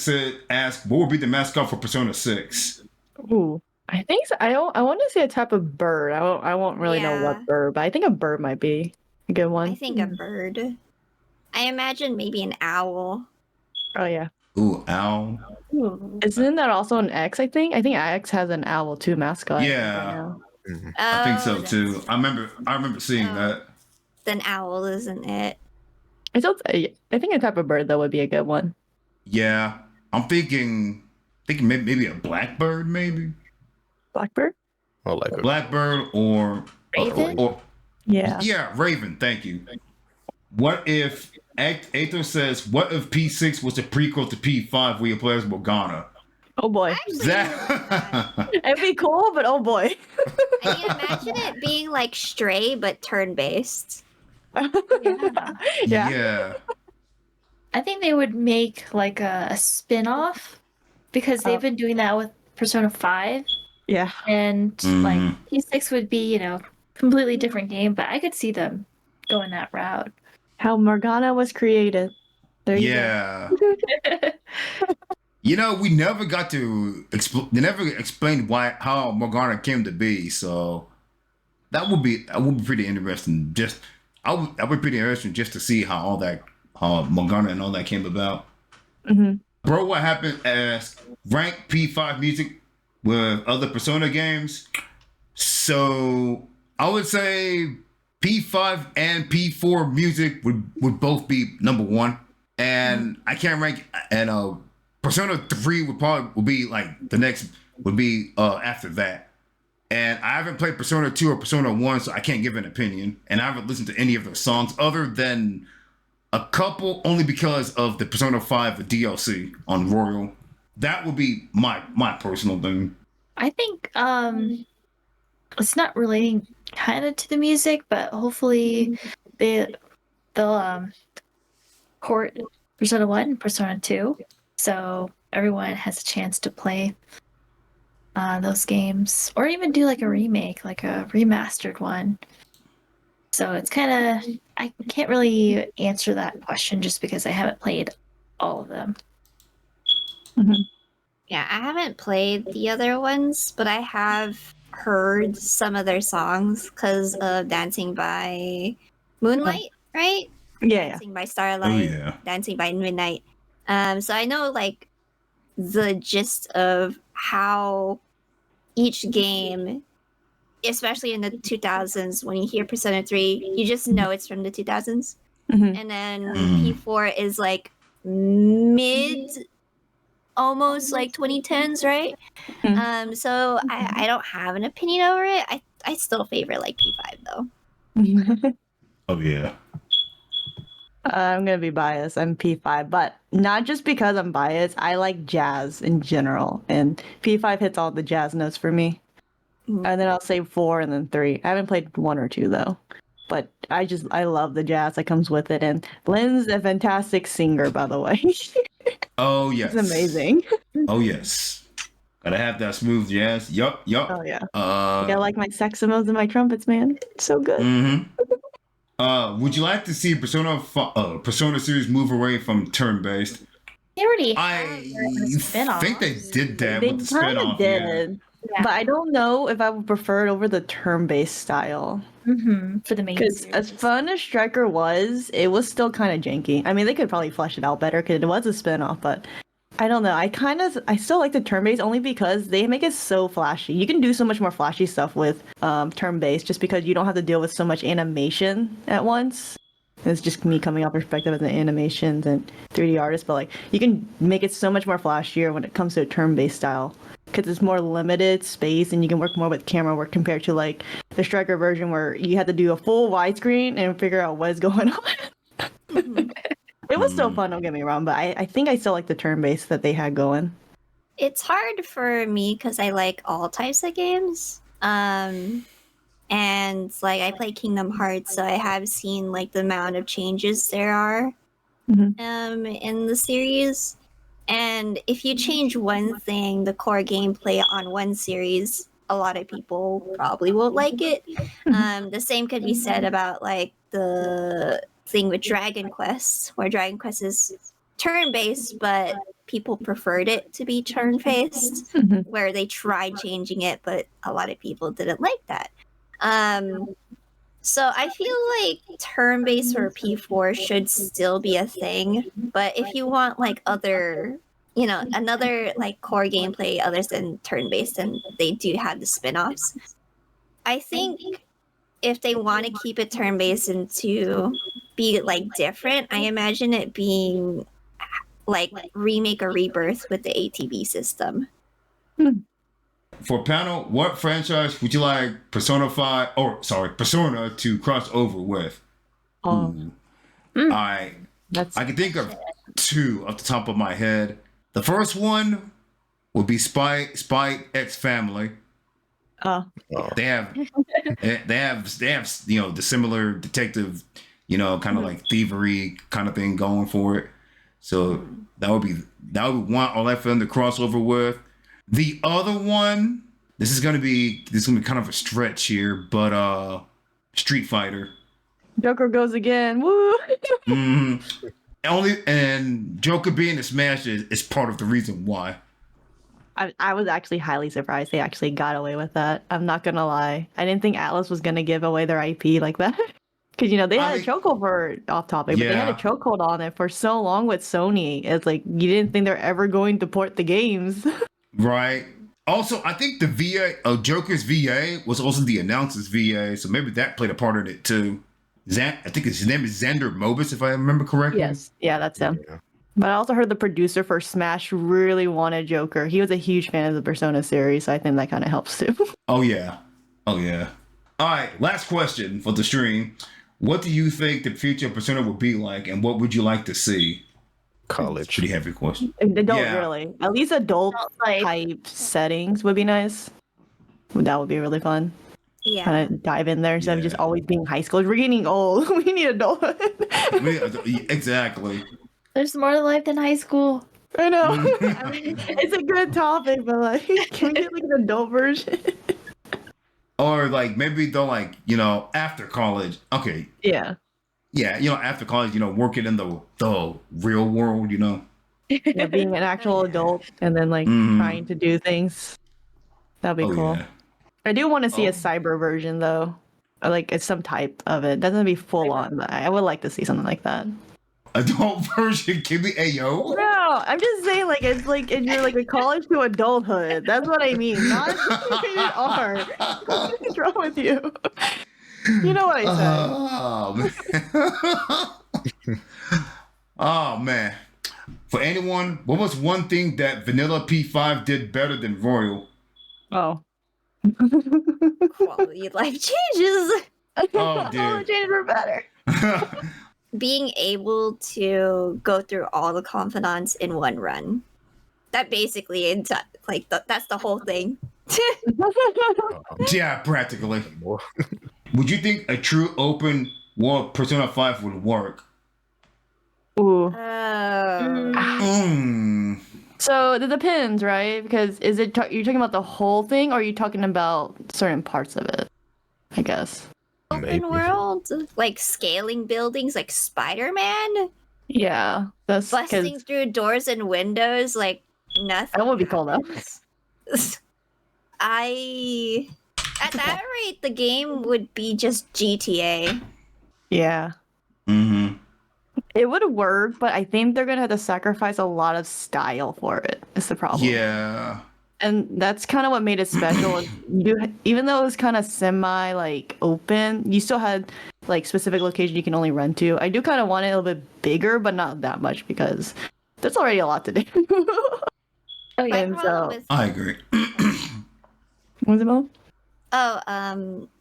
asked, what would be the mascot for Persona 6? Ooh, I think so. I want to say a type of bird. I won't really know Yeah. what bird, but I think a bird might be a good one. I think a bird. I imagine maybe an owl. Oh yeah. Ooh, owl. Ooh. Isn't that also an X? I think X has an owl too mascot. Yeah. right now. Mhm. I think so that's- too. I remember seeing Oh. that. Then owl, isn't it? I think a type of bird though would be a good one. Yeah, I'm thinking maybe a blackbird, maybe Blackbird. Or like a blackbird or Raven? or Yeah. yeah, raven. Thank you. What if Aether says, "What if P6 was a prequel to P5 where you play as Morgana?" Oh boy. Actually, That It'd be cool, but oh boy. I can imagine it being like Stray but turn-based. Yeah. Yeah. yeah. I think they would make like a spin-off because they've been doing that with Persona 5 Yeah. and like Mhm. P6 would be, completely different game, but I could see them going that route. How Morgana was created. There you Yeah. go. We never got to they never explained how Morgana came to be, so that would be pretty interesting. That would be pretty interesting just to see how Morgana and all that came about. hmm Bro, what happened as rank P5 music with other Persona games? So I would say P5 and P4 music would both be number one, and I can't rank. And Persona 3 would be like the next would be after that. And I haven't played Persona 2 or Persona 1, so I can't give an opinion. And I haven't listened to any of their songs other than a couple, only because of the Persona 5 DLC on Royal. That would be my personal thing. I think it's not relating kind of to the music, but hopefully they'll port Persona 1 and Persona 2 so everyone has a chance to play those games, or even do like a remake, like a remastered one. So it's kind of, I can't really answer that question just because I haven't played all of them. Yeah, I haven't played the other ones, but I have heard some of their songs because of Dancing by Moonlight, right? Yeah. Dancing by Oh Starlight, yeah. Dancing by Midnight. So I know like the gist of how each game, especially in the 2000s, when you hear Persona 3, you just know it's from the 2000s. hmm And then Mhm. P4 is like mid, almost like 2010s, right? So I don't have an opinion over it. I still favor like P5 though. Oh yeah. I'm gonna be biased. I'm P5, but not just because I'm biased. I like jazz in general, and P5 hits all the jazz notes for me. Mhm. And then I'll say 4 and then 3. I haven't played 1 or 2 though, but I love the jazz that comes with it. And Lynn's a fantastic singer, by the way. Oh yes. It's amazing. Oh yes. Gotta have that smooth jazz. Yup. Oh yeah. Uh. I like my saxophones and my trumpets, man. It's so good. Mm-hmm. Would you like to see Persona series move away from turn-based? They already I have a spin-off. think they did that They with the kind of spinoff. Yeah. did, Yeah. but I don't know if I would prefer it over the turn-based style. For the main Because as series. fun as Striker was, it was still kind of janky. I mean, they could probably flesh it out better because it was a spin-off, but I don't know. I still like the turn-based only because they make it so flashy. You can do so much more flashy stuff with turn-based just because you don't have to deal with so much animation at once. It's just me coming off perspective as an animations and 3D artist, but like you can make it so much more flashier when it comes to a turn-based style because it's more limited space and you can work more with camera work compared to like the Striker version where you had to do a full widescreen and figure out what is going on. It was still fun, don't get me wrong, but I think I still like the turn-based that they had going. It's hard for me because I like all types of games. And like I play Kingdom Hearts, so I have seen like the amount of changes there are Mhm. in the series. And if you change one thing, the core gameplay on one series, a lot of people probably won't like it. The same could be said about like the thing with Dragon Quest, where Dragon Quest is turn-based, but people preferred it to be turn-based, Mhm. where they tried changing it, but a lot of people didn't like that. So I feel like turn-based for P4 should still be a thing, but if you want like other, another like core gameplay other than turn-based, then they do have the spin-offs. I think if they want to keep it turn-based into be like different. I imagine it being like remake or rebirth with the ATB system. For panel, what franchise would you like Persona to cross over with? Oh, Ooh. I that's can think of two off the top of my head. The first one would be Spy X Family. oh They have the similar detective, kind of like thievery kind of thing going for it. So that would be one I'd like for them to cross over with. The other one, this is gonna be kind of a stretch here, but Street Fighter. Joker goes again. Woo! And Joker being a Smash is part of the reason why. I was actually highly surprised they actually got away with that. I'm not gonna lie. I didn't think Atlas was gonna give away their IP like that. Because they had a chokehold for off topic, but they had a chokehold on it for so long with Sony. It's like you didn't think they're ever going to port the games. Right. Also, I think the VA, Joker's VA was also the announcer's VA, so maybe that played a part in it too. I think his name is Xander Mobus, if I remember correctly. Yes, yeah, that's him. Yeah. But I also heard the producer for Smash really wanted Joker. He was a huge fan of the Persona series, so I think that kind of helps too. Oh yeah. All right, last question for the stream. What do you think the future of Persona will be like, and what would you like to see? College. Pretty heavy question. Adult, Yeah. really. At least adult Like- type settings would be nice. That would be really fun. Yeah. Kind of dive in there instead of just Yeah. always being high school. We're getting old. We need adulthood. Exactly. There's more to life than high school. I know. It's a good topic, but like, can we get like an adult version? Or like maybe they'll after college. Okay. Yeah. Yeah, after college, working in the real world, Yeah, being an actual adult and then like Mhm. trying to do things. That'd be cool. Yeah. I do want to see Oh. a cyber version though. Or like it's some type of it. Doesn't have to be full on, but I would like to see something like that. Adult version, give me Ayo. No, I'm just saying like it's like in your like a college to adulthood. That's what I mean. Not rated R. What's wrong with you? You know what I said. Oh man. Oh man. For anyone, what was one thing that Vanilla P5 did better than Royal? Oh. Quality of life changes. Oh All the dear. changes were better. Being able to go through all the confidants in one run. That basically, that's the whole thing. Yeah, practically. More. Would you think a true open world Persona 5 would work? Ooh. So it depends, right? Because is it you're talking about the whole thing, or are you talking about certain parts of it? I guess. Maybe. Open world, like scaling buildings, like Spider-Man, Yeah, that's busting because through doors and windows, like nothing. that would be cool though. At that rate, the game would be just GTA. Yeah, Mm-hmm. it would work, but I think they're gonna have to sacrifice a lot of style for it. Is the problem? Yeah. And that's kind of what made it special. Even though it was kind of semi like open, you still had like specific locations you can only run to. I do kind of want it a little bit bigger, but not that much because there's already a lot to do. Oh yeah. And so, I agree. what's it about?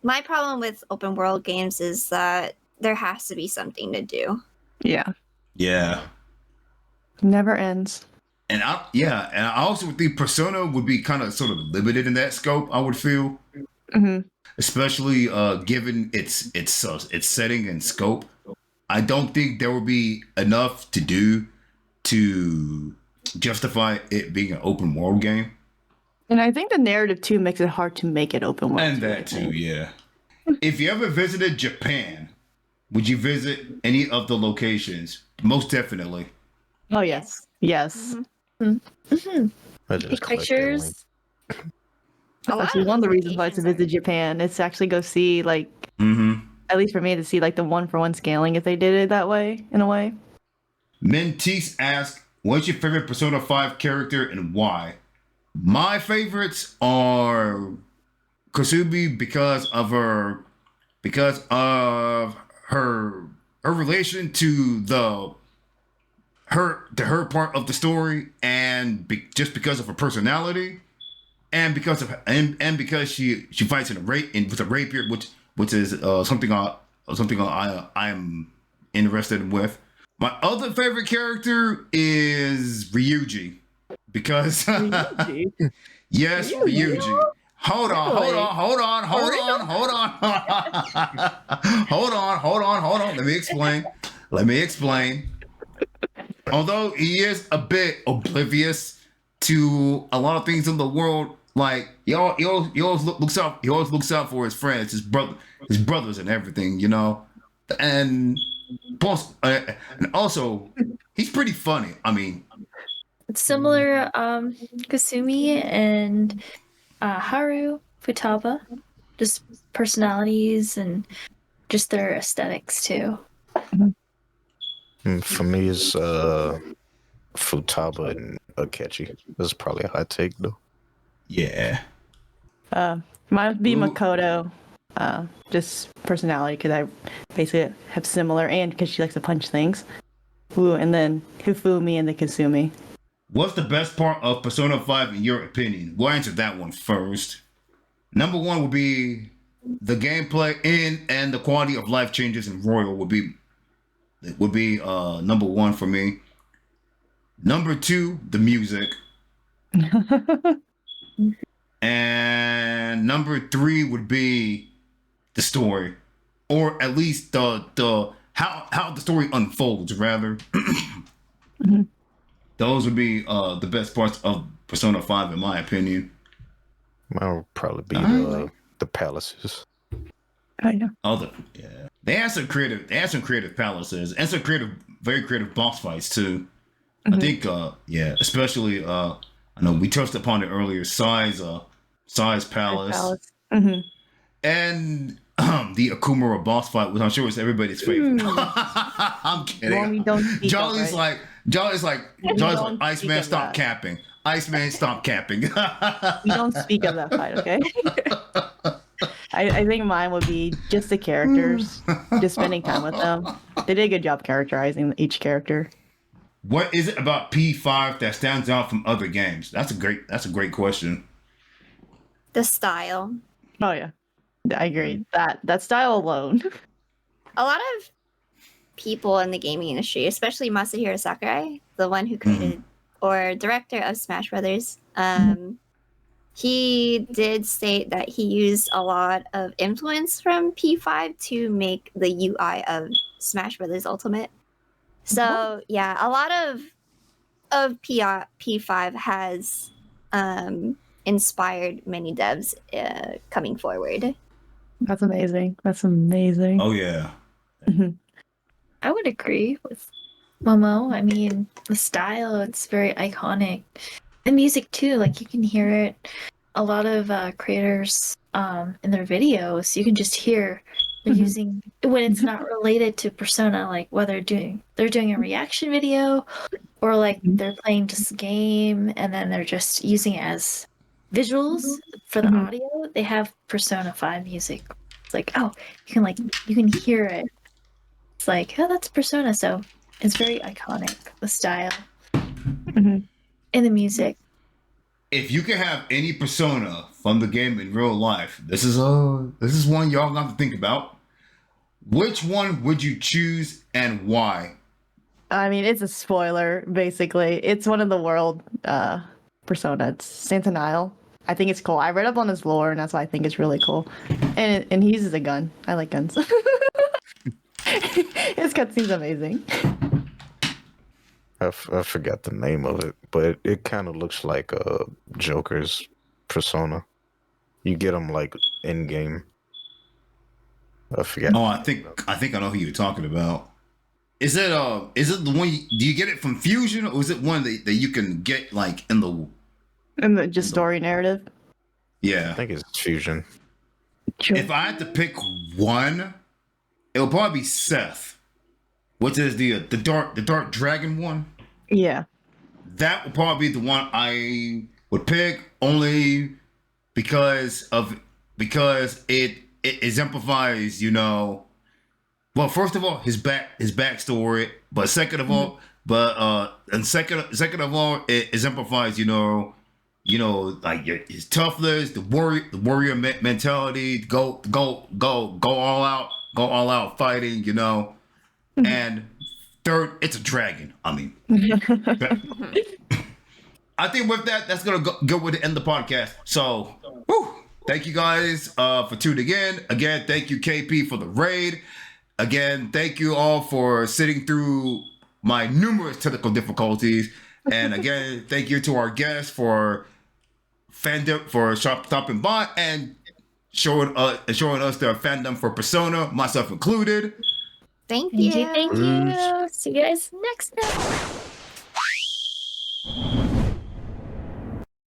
My problem with open world games is that there has to be something to do. Yeah, Yeah. never ends. And I also think Persona would be kind of sort of limited in that scope, I would feel. Hmm. Especially given its setting and scope. I don't think there would be enough to do to justify it being an open world game. And I think the narrative too makes it hard to make it open world. And that too, yeah. If you ever visited Japan, would you visit any of the locations? Most definitely. Oh yes, yes. I just Take clicked that link. pictures. That's actually one of the reasons why to visit Japan. It's to actually go see like, Mm-hmm. at least for me, to see like the one for one scaling if they did it that way in a way. Mentees asked, what's your favorite Persona 5 character and why? My favorites are Kosubi because of her her relation to her part of the story, and just because of her personality, and because of and because she fights in a with a rapier, which is something I am interested with. My other favorite character is Ryuji, because Ryuji? yes, Ryuji. Hold on. Let me explain. Although he is a bit oblivious to a lot of things in the world, like he always looks out for his friends, his brothers, and everything, you know. And plus, and also, he's pretty funny. I mean, It's similar, Kasumi and Haru Futaba, just personalities and just their aesthetics too. For me, it's Futaba and Akechi. That's probably a hot take, though. yeah. Mine would be Ooh. Makoto. Just personality, because I basically have similar, and because she likes to punch things. Ooh, and then Hifumi and the Kasumi. What's the best part of Persona 5 in your opinion? We'll answer that one first. Number one would be the gameplay and the quality of life changes in Royal would be number one for me. Number two, the music. And number three would be the story. Or at least the how the story unfolds, rather. Mhm. Those would be the best parts of Persona 5 in my opinion. Mine would probably be the palaces. Oh yeah. Yeah. They had some creative palaces and some very creative boss fights too. I think especially I know we touched upon it earlier, Sai's Palace. Mm-hmm. And the Akumura boss fight, which I'm sure is everybody's favorite. I'm kidding. Jolly's like, Iceman, stop capping. Iceman, stop capping. We don't speak of that fight, okay? I think mine would be just the characters, just spending time with them. They did a good job characterizing each character. What is it about P5 that stands out from other games? That's a great question. The style. Oh yeah, I agree. That style alone. A lot of people in the gaming industry, especially Masahiro Sakurai, the one who created or director of Smash Brothers, he did state that he used a lot of influence from P5 to make the UI of Smash Brothers Ultimate. So yeah, a lot of P5 has inspired many devs coming forward. That's amazing. That's amazing. Oh yeah. I would agree with Momo. I mean, the style, it's very iconic. The music too, like you can hear it. A lot of creators in their videos, you can just hear they're using when it's not related to Persona, like whether they're doing a reaction video or like they're playing just a game and then they're just using it as visuals for the audio. They have Persona 5 music. It's like, oh, you can hear it. It's like, oh, that's Persona. So it's very iconic, the style and the music. If you could have any persona from the game in real life, this is one y'all got to think about. Which one would you choose and why? I mean, it's a spoiler, basically. It's one of the world persona. It's Santanile. I think it's cool. I read up on his lore, and that's why I think it's really cool. And he uses a gun. I like guns. His cutscene's amazing. I forgot the name of it, but it kind of looks like Joker's persona. You get him like in game. I forget. Oh, I think I know who you're talking about. Is it the one? Do you get it from Fusion, or is it one that you can get like in the Just story narrative. Yeah, I think it's Fusion. If I had to pick one, it would probably be Seth, which is the dark dragon one. Yeah, that would probably be the one I would pick, only because it exemplifies, well, first of all, his backstory, but second of all, and second of all, it exemplifies, like his toughness, the warrior mentality, go all out fighting, and third, it's a dragon. I mean, I think with that, that's gonna go with the end of the podcast. So, thank you guys for tuning in. Again, thank you KP for the raid. Again, thank you all for sitting through my numerous technical difficulties. And again, thank you to our guests for stopping by and showing us their fandom for Persona, myself included. Thank you. Thank you. See you guys next time.